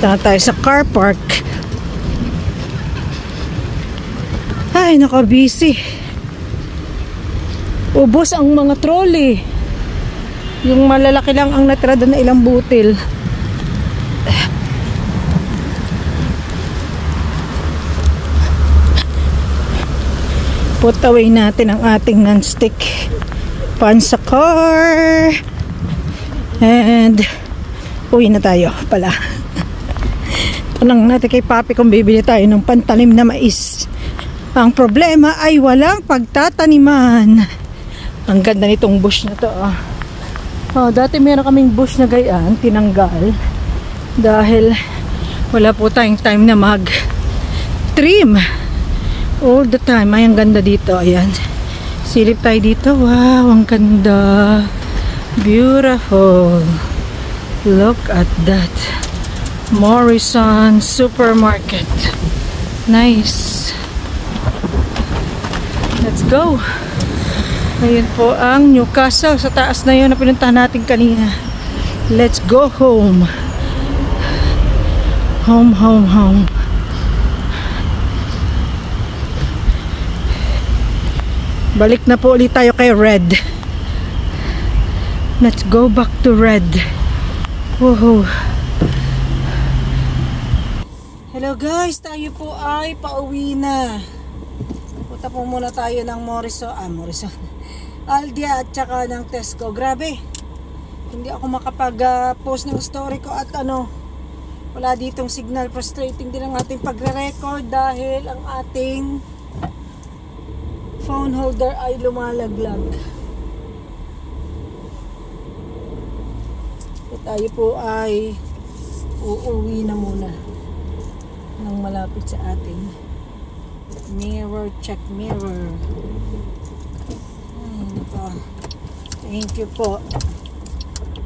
Punta tayo sa car park. Ay, naka-busy. Ubos ang mga trolley. Yung malalaki lang ang natira doon na ilang butil. Put away natin ang ating non-stick pan sa car. And uwi na tayo pala. Tanong natin kay Papi kung bibili tayo ng pantanim na mais. Ang problema ay walang pagtataniman. Ang ganda nitong bush na to. Oh, dati meron kaming bush na gayaan, tinanggal. Dahil wala po tayong time na mag-trim. All the time. Ay, ang ganda dito. Ayan. Silip tayo dito. Wow, ang ganda. Beautiful. Look at that. Morrison Supermarket. Nice. Let's go. Ayun po ang Newcastle. Sa taas na yun na pinuntahan natin kanina. Let's go home. Home, home, home. Balik na po ulit tayo kay Red. Let's go back to Red. Woohoo. Hello guys, tayo po ay pauwi na. Punta po muna tayo ng Morrison, Aldi at saka ng Tesco. Grabe. Hindi ako makapag-post ng story ko at wala ditong signal. Frustrating din ang ating pagre-record dahil ang ating phone holder ay lumalaglag. So, tayo po ay uuwi na muna nang malapit sa ating mirror, check mirror. Ay, nako. Thank you po.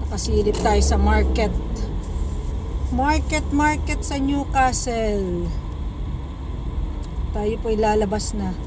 Nakasilip tayo sa market sa Newcastle. Tayo po ilalabas na.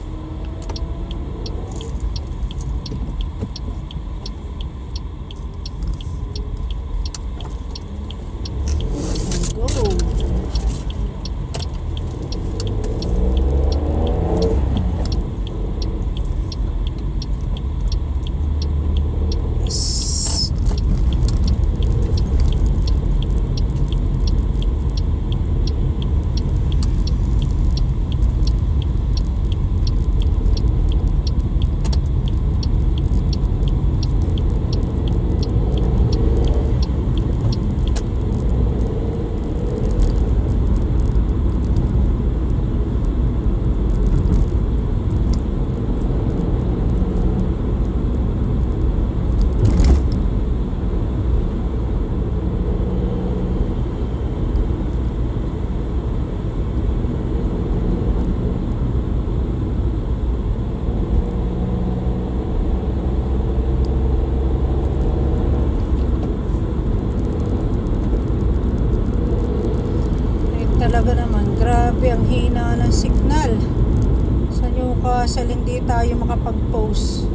hassle, hindi tayo makapag-post.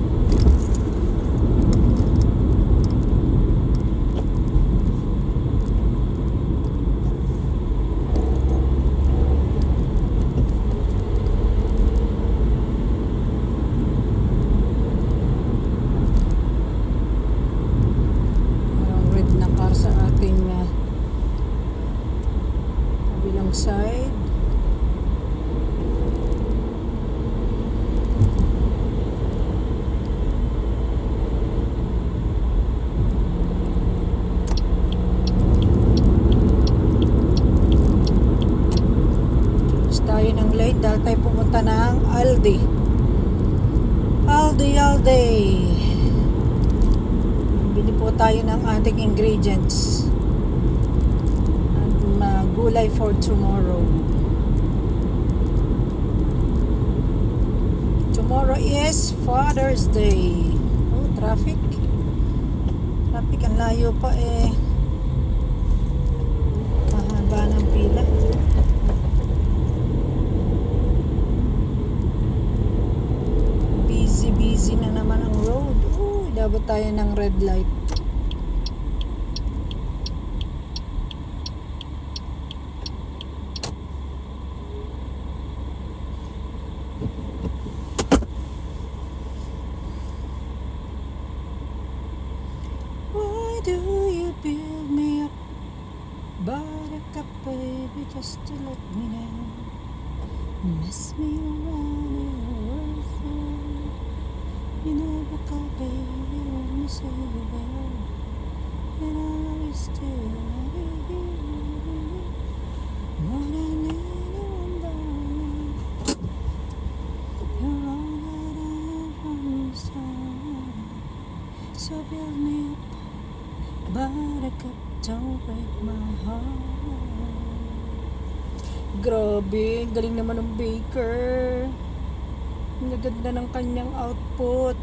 Red na car sa ating kabilang side. Tayo ng lane dahil tayo pumunta ng Aldi. Bili po tayo ng ating ingredients at gulay for tomorrow. Tomorrow is Father's Day. Oh, traffic ang layo pa eh. Mahaba ng pila. Busy na naman ang road. Dapat tayo ng red light. Why do you build me up, buttercup baby, just to let me down, mess me around in a world. You never call baby when you say you will, and I love you still. More than anyone, darling, you're all that I have from the start. So build me up, buttercup, don't break my heart. Grabe, galing naman ng baker. Ang ganda ng kanyang output.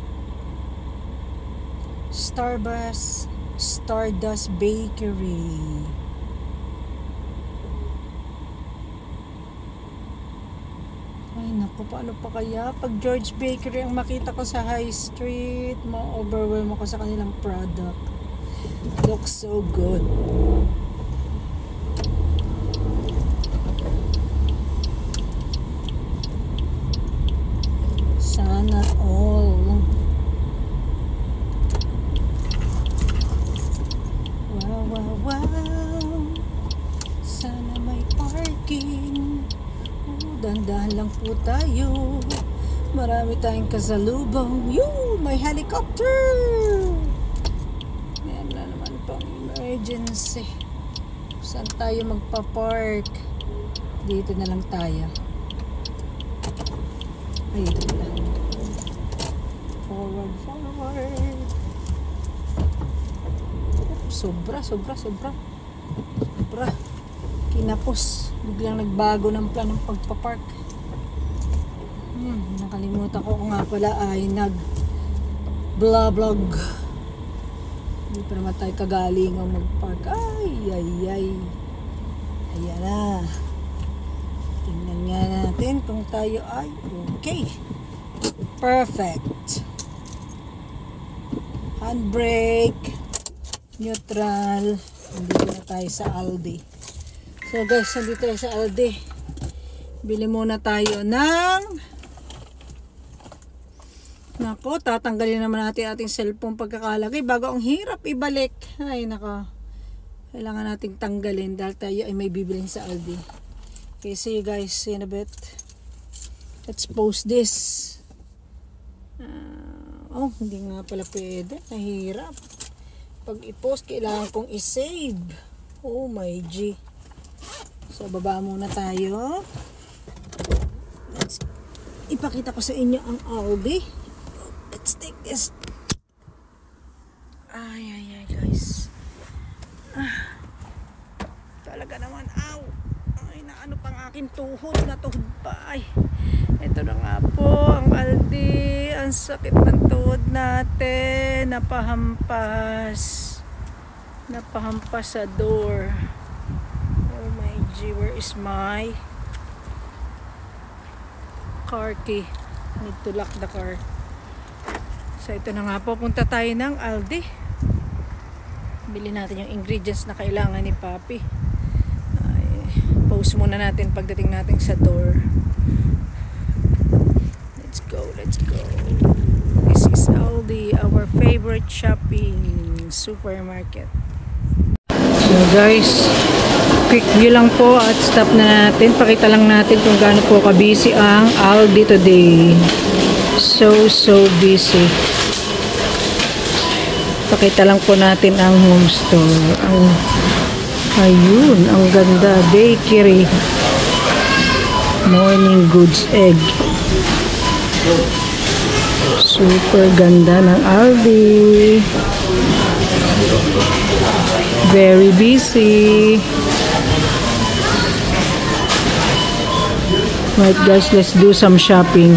Stardust Bakery. Ay naku, paano pa kaya pag George Bakery ang makita ko sa High Street, ma-overwhelm ako sa kanilang product. Looks so good. Sana all. Wow. Sana may parking. Dahan-dahan lang po tayo. Marami tayong kasalubong. May helicopter. Meron na naman pang emergency. Saan tayo magpa-park? Dito na lang tayo. Ay, ito pala. Forward. Sobra. Kinapos. Biglang nagbago ng plan ng pagpapark. Nakalimutan ko nga pala ay nag-vlog. Hindi pa naman tayo kagaling ang magpark. Ay. Ayan na. Tingnan nga natin kung tayo ay okay. Perfect. Handbrake. Neutral. Nandito na tayo sa Aldi. So guys, nandito tayo sa Aldi. Bili muna tayo ng nako, tatanggalin naman natin ating cellphone pagkakalagay bago ang hirap ibalik. Ay nako. Kailangan nating tanggalin dahil tayo ay may bibilhin sa Aldi. Okay, see you guys in a bit. Let's post this. Hindi nga pala pwede. Nahirap. Pag i-post, kailangan kong i-save. Oh my G. So, baba muna tayo. Let's ipakita ko sa inyo ang Aldi. Let's take this. Ay, guys. Talaga naman, ow. Ay, naano pang aking tuhod. Natuhod pa. Ay, ito na nga po ang Aldi. Ang sakit ng tuhod natin. Napahampas sa door. Oh my G, where is my car key? Need to lock the car. So ito na nga po, punta tayo ng Aldi. Bili natin yung ingredients na kailangan ni Papi. Pause muna natin pagdating natin sa door. Let's go, let's go. This is Aldi, our favorite shopping supermarket. So guys, quick view lang po at stop na natin. Pakita lang natin kung gaano po ka-busy ang Aldi today. So busy. Pakita lang po natin ang home store. Ayun, ang ganda. Bakery. Morning goods egg. Super ganda ng Aldi. Very busy. Right guys, let's do some shopping.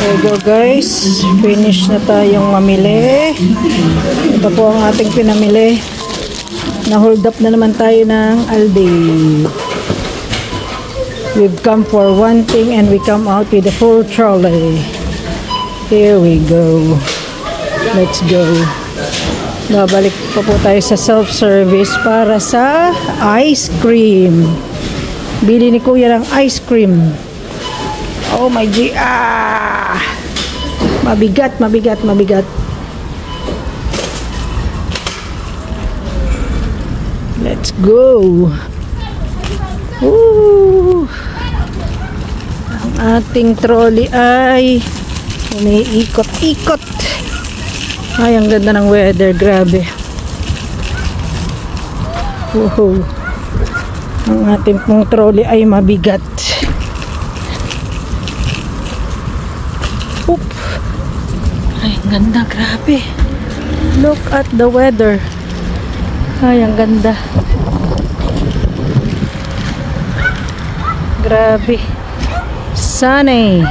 There you go guys, finish na tayong mamili. Ito po ang ating pinamili. Na-hold up na naman tayo ng Aldi. We've come for one thing and we come out with a full trolley. Here we go. Let's go. Babalik pa po tayo sa self-service para sa ice cream. Bili ni Kuya ng ice cream. Oh my G. Mabigat, mabigat, mabigat. Let's go. Woo! Ang ating trolley ay umiikot-ikot. Ay, ang ganda ng weather. Grabe. Woohoo. Ang ating pong trolley ay mabigat. Oop. Ay, ang ganda. Grabe. Look at the weather. Ay, ang ganda. Grabe. Sunny.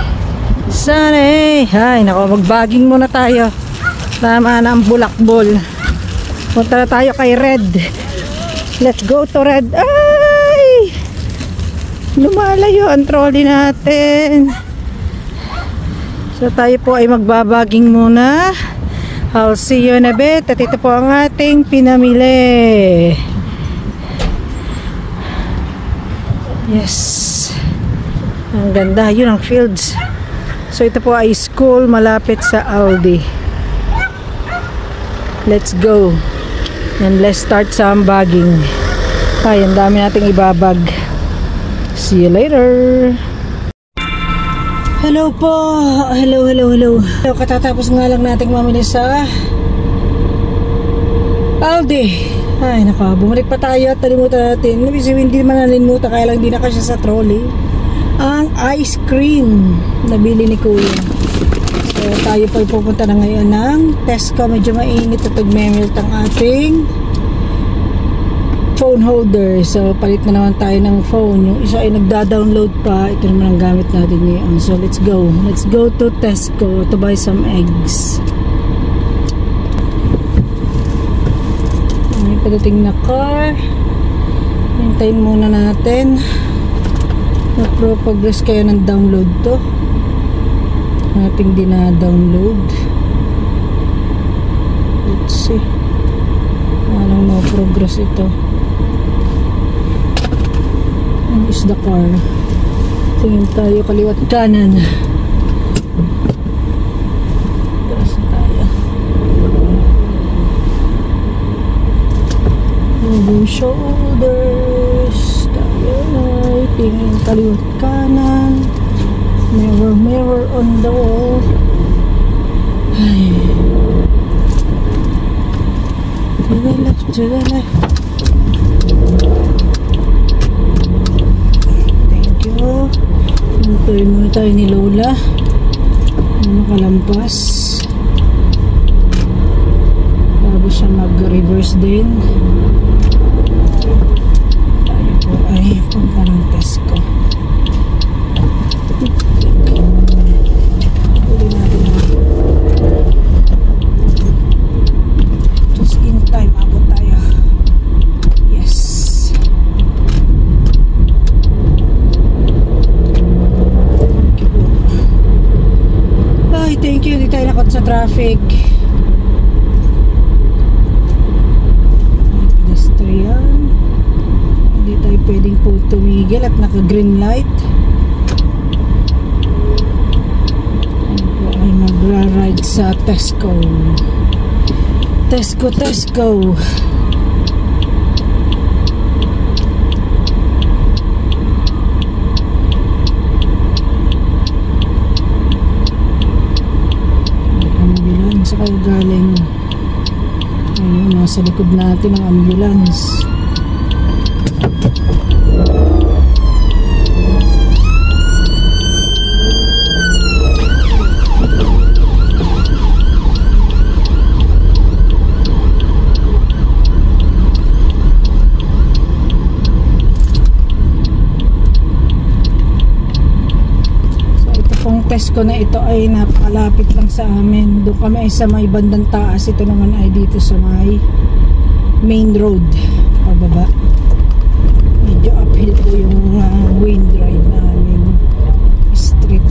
Sunny. Ay, nako, mag-bagging muna tayo. Tama na ang bulakbol. Punta na tayo kay Red. Let's go to Red. Ay! Lumalayo ang trolley natin. So tayo po ay magbabaging muna. I'll see you in a bit. At ito po ang ating pinamili. Yes. Ang ganda. Yun ang fields. So ito po ay school malapit sa Aldi. Let's go. And let's start some bagging. Ay, ang dami nating ibabag. See you later. Hello po. Hello. Katatapos nga lang nating mamili sa Aldi. Ay, naka. Bumalik pa tayo at nalimutan natin. Hindi naman nalimutan, kaya lang di na kasya sa trolley. Ang ice cream nabili ni Kuya. So, tayo po pupunta na ngayon ng Tesco. Medyo mainit at nagme-melt ang ating phone holder. So, palit na naman tayo ng phone. Yung isa ay nagda-download pa. Ito naman ang gamit natin ngayon. So, let's go. Let's go to Tesco to buy some eggs. May padating na car. Hintayin muna natin. Nag-progress kaya ng download to. Ating dina-download. Let's see. Anong ma-progress ito? Is the car. Tingin tayo kaliwat kanan. Taas na tayo. Moving shoulders. Tayo ay tingin kaliwat kanan. Mirror, mirror on the wall. Ay. To the left, to the left. Thank you. Hintayin muna tayo ni Lola na makalampas bago siya mag-reverse din. Tayo po ay punta ng Tesco. Huli natin na. Just in time, abot tayo. Yes. Ay, thank you. Hindi tayo nakot sa traffic. Pedestrian. Hindi tayo pwedeng po tumigil at naka-green light. Ano po ay magra-ride sa Tesco. Tesco, Tesco. Sa kayo galing. Ayun, nasa likod natin ang ambulance. Tesco na ito ay napakalapit lang sa amin. Doon kami ay sa may bandang taas. Ito naman ay dito sa may main road pababa. Medyo uphill po yung wind ride namin street.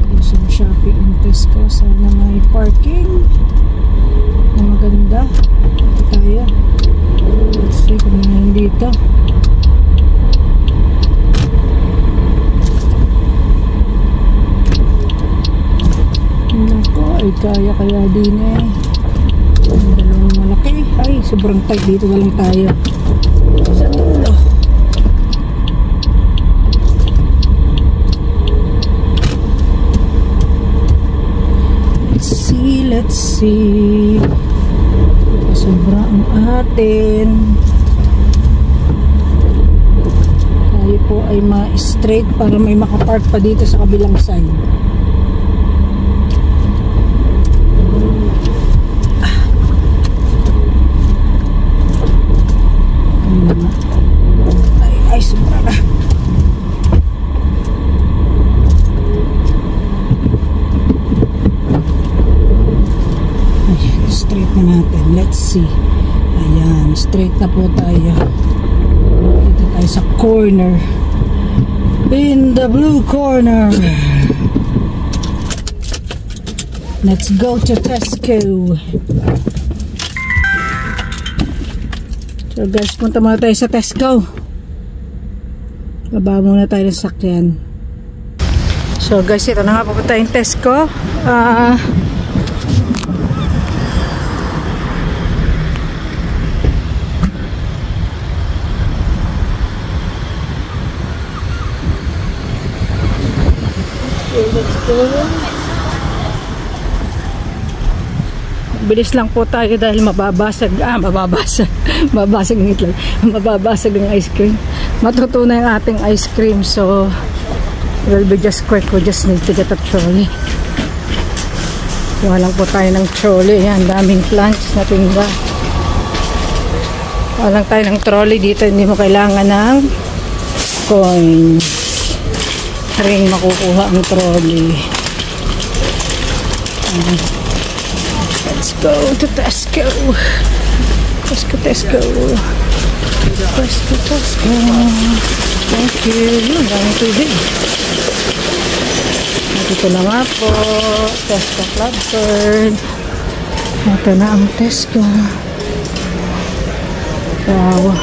Do some shopping in Tesco. Sana may parking na maganda. Ito tayo. Let's see kung meron dito. Ay kaya din eh. Ang dalawang malaki. Ay sobrang tight, dito na lang tayo sa dulo. Let's see. Sobra ang atin. Tayo po ay ma-straight para may makapark pa dito sa kabilang side. Ay, sobra na. Ayan, straight na natin. Let's see. Ayan, straight na po tayo. Dito tayo sa corner. In the blue corner. Let's go to Tesco. So guys, punta muna tayo sa Tesco. Baba muna tayo ng sakyan. So guys, ito na nga pupunta yung Tesco. Okay, let's go. Bilis lang po tayo dahil mababasag mababasag ng itlog, mababasag ng ice cream. Matutunan yung ating ice cream, so we'll be just quick. We just need to get a trolley. Kuha lang po tayo ng trolley. Yan, daming plants na tinda. Kuha lang tayo ng trolley dito. Hindi mo kailangan ng coins. Ring makukuha ang trolley. Let's go to Tesco. Tesco, Tesco. Tesco, Tesco. Thank you. Maraming tubig. Ito na nga po. Tesco Clubford. Ito na ang Tesco. Wow.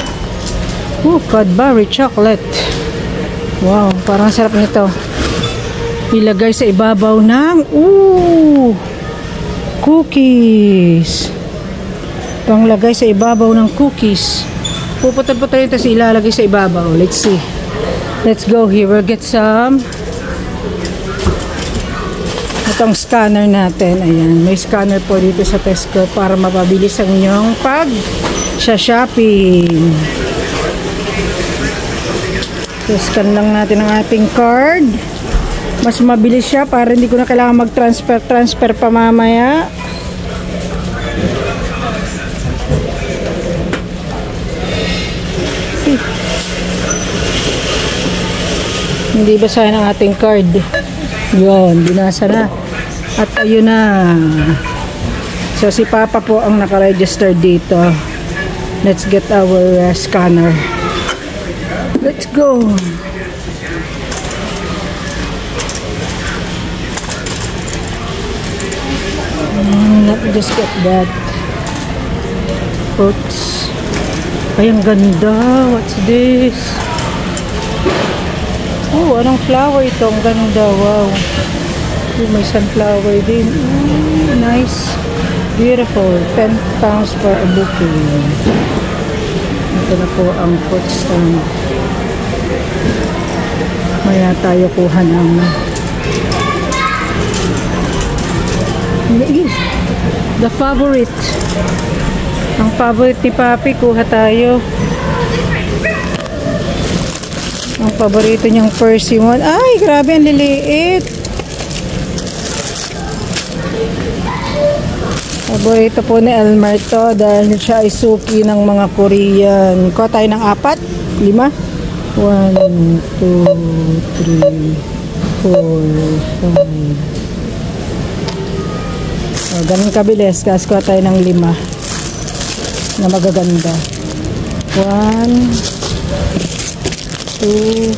Cadbury chocolate. Wow, parang sarap nito. Ilagay sa ibabaw ng cookies. Panglagay sa ibabaw ng cookies. Puputol-putol ito sa ilalagay sa ibabaw. Let's see. Let's go here. We'll get some. Itong scanner natin. Ayan. May scanner po dito sa Tesco para mapabilis ang inyong pag-shopping. So, scan lang natin ang ating card. Mas mabilis siya para hindi ko na kailangan mag-transfer pa mamaya. Hindi basahin ang ating card. Yun, binasa na. At ayun na. So, si Papa po ang nakaregister dito. Let's get our scanner. Let's go. Let me just get that. Oops. Ay, ang ganda. What's this? Oh, anong flower ito? Ang ganda. Wow. Oh, may sunflower din. Nice. Beautiful. 10 pounds for a bouquet. Ito na po ang fruit stand. Maya tayo kuha ng the favorite. Ang favorite ni Papi, kuha tayo. Ang paborito niyang persimmon. Ay, grabe, ang liliit. Paborito po ni Elmer to dahil siya ay suki ng mga Korean. Kuha tayo ng 4, 5. 1, 2, 3, 4, 5. Ganun kabilis. Kasi kuha tayo ng 5 na magaganda. 1, 2,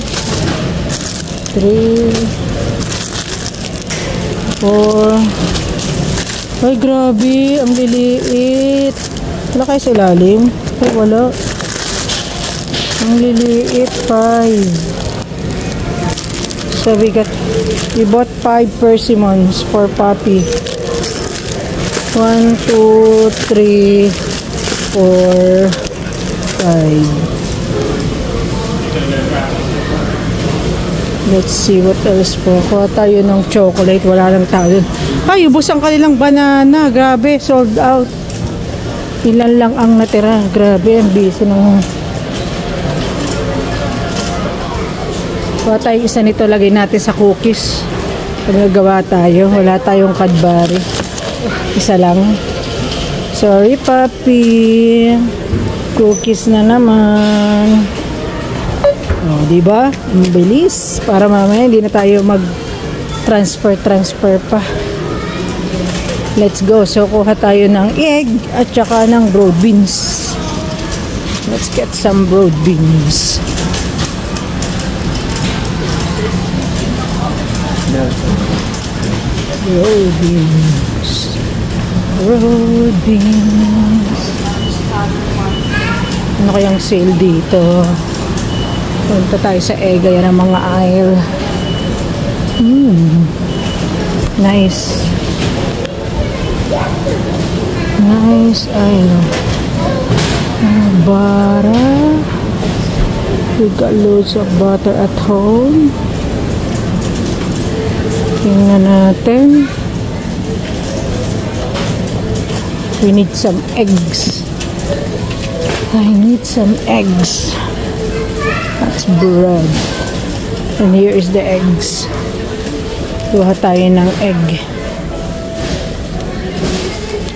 3, 4. Ay, grabe. Ang liliit. Wala kayo sa ilalim? Ay, wala. Ang liliit. 5. So, we bought 5 persimmons for Papi. 1, 2, 3, 4, 5. Let's see what else po. Kuha tayo ng chocolate. Wala lang tayo. Ay, ubos ang kanilang banana. Grabe, sold out. Ilan lang ang natira. Grabe, ang busy ng... Kuha tayo isa nito. Lagay natin sa cookies. Pagagawa tayo. Wala tayong Cadbury. Isa lang. Sorry, Papi. Cookies na naman. Oh, diba? Ang bilis. Para mamaya hindi na tayo mag-transfer pa. Let's go. So, kuha tayo ng egg at saka ng broad beans. Let's get some broad beans. Broad beans. Broad beans. Ano kayang sale dito? Punta tayo sa egg. Ayan ang mga aisle. Nice. Nice aisle. Butter. We got loads of butter at home. Tingnan natin. We need some eggs. I need some eggs. That's bread. And here is the eggs. Kuha tayo ng egg.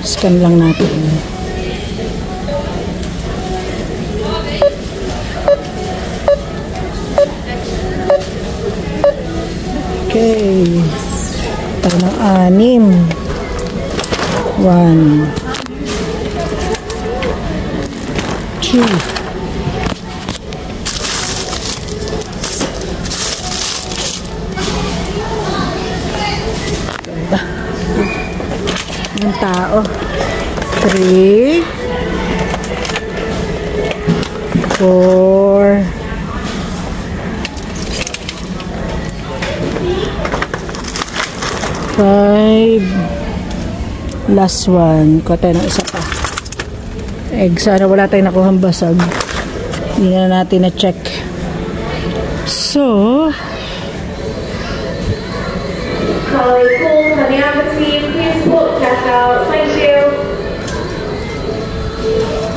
Scan lang natin. Okay. Tayo ng 6. 1, 2. Ng tao. 3. 4, 5, last one. Kuha tayo ng isa pa. Egg. Sana wala tayong nakuhang basag. Hindi na natin na-check. So,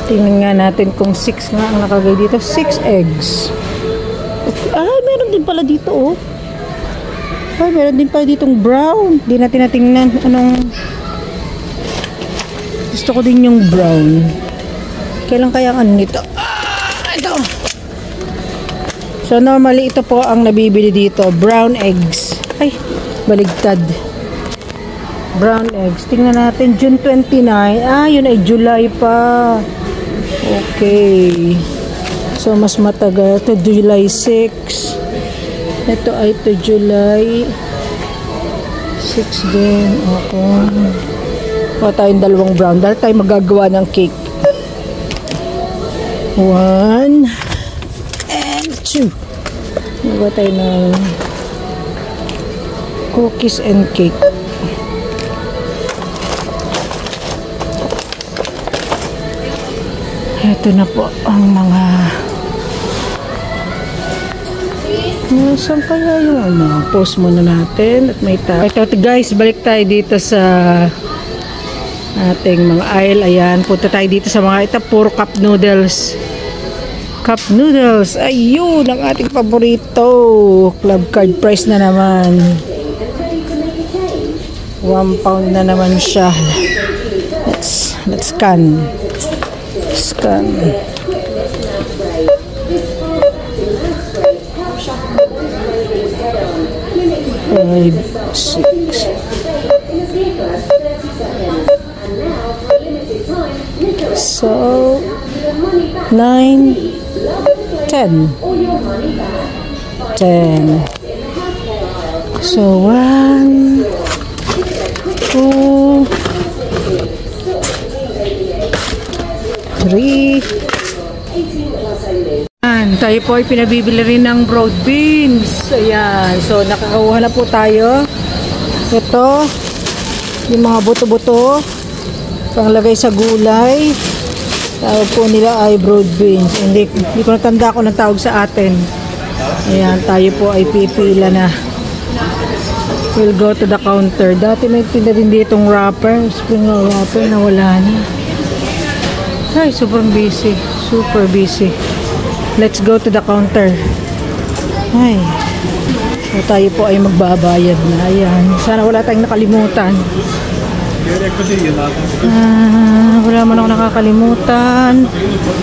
tingnan nga natin kung 6 nga ang nakagay dito. 6 eggs. Ay, meron din pala dito, oh. Ay, meron din pala ditong brown. Di natin natingnan anong... Gusto ko din yung brown. Kailan kaya ang ano nito? Ito. So, normally ito po ang nabibili dito. Brown eggs. Ay, baligtad. Brown eggs. Tingnan natin. June 29. Ah, yun ay July pa. Okay. So, mas matagal. Ito, July 6. Ito ay ito, July 6 din. Okay. Kuha tayong dalawang brown. Dahil tayo magagawa ng cake. 1 and 2. Kuha tayo ng cookies and cake. Ito na po ang mga... Saan kaya yung ano? Post muna natin at may tag. Ito guys, balik tayo dito sa ating mga aisle. Ayan, punta tayo dito sa mga ito. Puro cup noodles. Cup noodles. Ayun, ang ating paborito. Club card price na naman. 1 pound na naman siya. Let's scan. Scan. 5, 6. So 9, 10. 10. So 1, 2, 3. Tayo po ay pinabibili rin ng broad beans. Ayan. So, nakakakuha na po tayo. Ito. Yung mga buto-buto. Panglagay sa gulay. Tawag po nila ay broad beans. Hindi ko natanda kung anong tawag sa atin. Ayan. Tayo po ay pipila na. We'll go to the counter. Dati may tinda din ditong wrapper. Spring roll wrapper na wala na. Ay, sobrang busy. Super busy. Let's go to the counter. Ay. So, tayo po ay magbabayad na. Ayan. Sana wala tayong nakalimutan. Wala man ako nakakalimutan.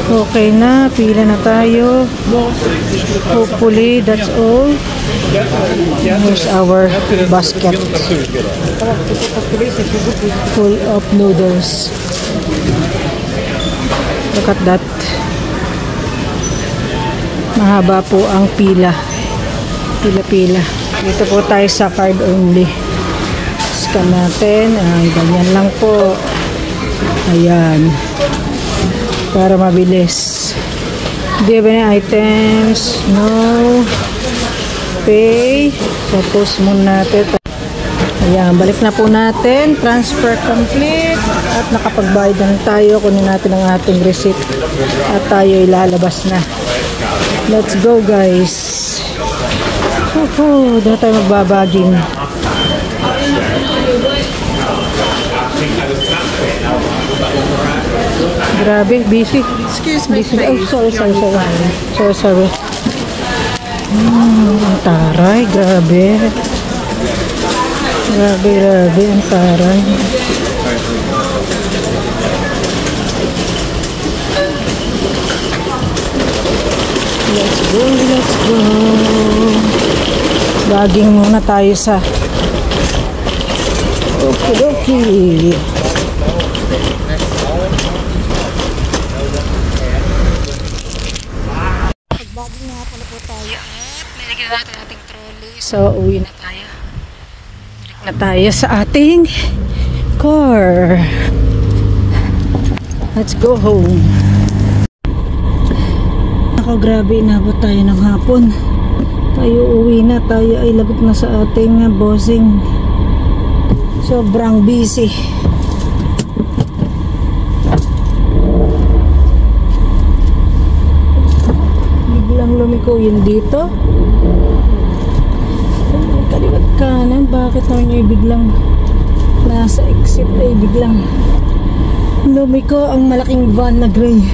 Okay na. Pila na tayo. Hopefully, that's all. Here's our basket. Full of noodles. Look at that. Mahaba po ang pila. Pila-pila. Dito po tayo sa card only. Scan natin. Ay, ganyan lang po. Ayan. Para mabilis. Do you have any items? No. Pay. Tapos muna natin. Ayan. Balik na po natin. Transfer complete. At nakapagbayad na tayo. Kunin natin ang ating receipt. At tayo ilalabas na. Let's go guys. Doon tayo magbabaging. Grabe, busy. Excuse me, Busy. please. Oh, sorry. Ang taray, grabe. Grabe, ang taray. Let's go. Baging muna tayo sa okidoki. Pagbaging nga pala po tayo at nilagyan natin ating trolley. So, uwi na tayo. Balik na tayo sa ating car. Let's go home. nako, grabe, inabot tayo ng hapon. Tayo uwi na, tayo ay lagot na sa ating bossing. Sobrang busy. Biglang lumiko yun dito. Kaliwat kanan, bakit naman yung biglang nasa exit ay biglang lumiko ang malaking van na gray.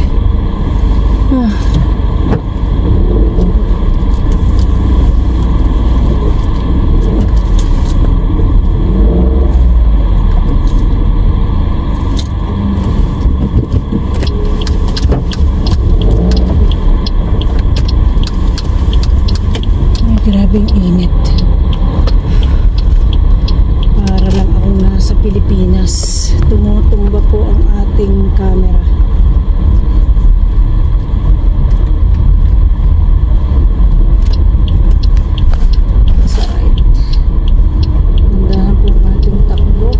Grabing init. Para lang akong nasa Pilipinas. Tumutumba po ang ating camera. Side. Mandahan po ang ating takbo.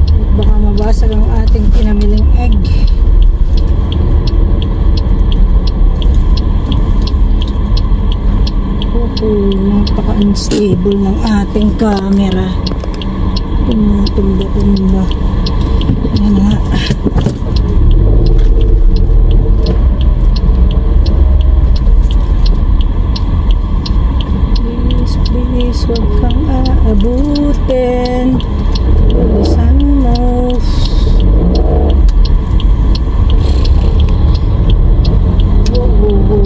At baka mabasag ang ating pinamiling egg. Napaka-unstable ng ating camera. Tumba. Ayan nga. Please, huwag kang aabutin. Bilisan mo. Wow.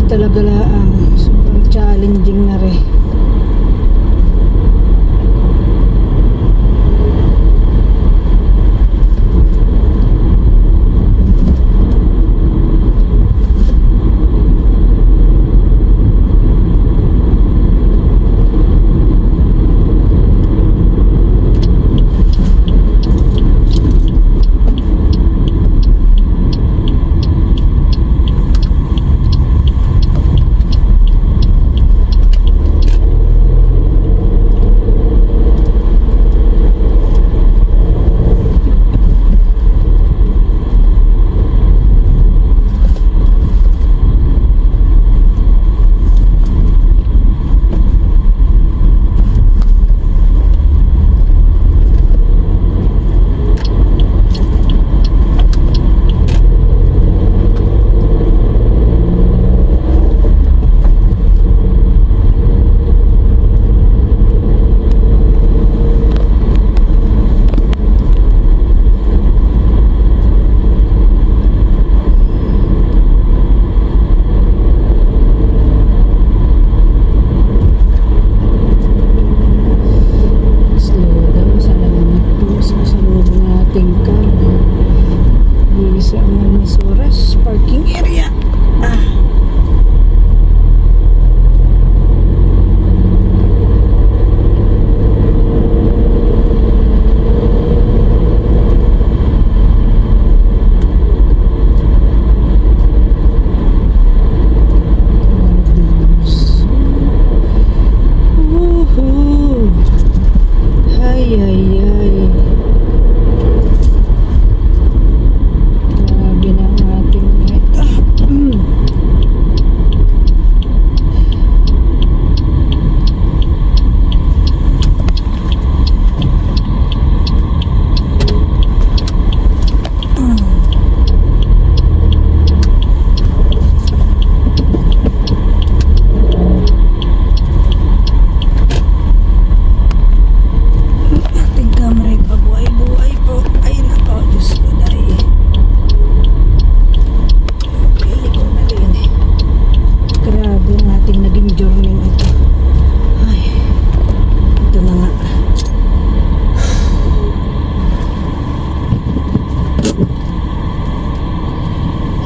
Talaga lang, sobrang challenging na rin.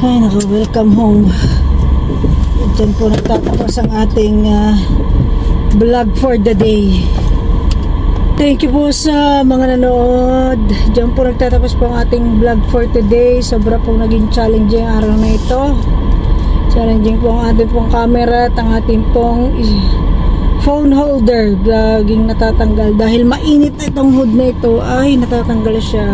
Ay naku, welcome home. Diyan po nagtatapos ang ating vlog for the day. Thank you po sa mga nanood. Diyan po nagtatapos po ang ating vlog for today. Sobra pong naging challenging araw na ito. Challenging po ang ating pong camera at ang ating pong phone holder, laging natatanggal dahil mainit na itong hood na ito, ay natatanggal siya.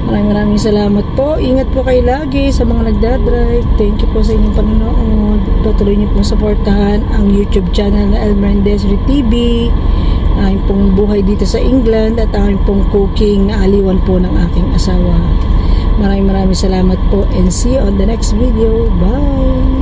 Maraming salamat po. Ingat po kayo lagi sa mga nagdadrive. Thank you po sa inyong panonood. Patuloy niyo pong supportahan ang YouTube channel na Elmer and Desiree TV, aking pong buhay dito sa England, at aking pong cooking na aliwan po ng aking asawa. Maraming salamat po, and see you on the next video. Bye!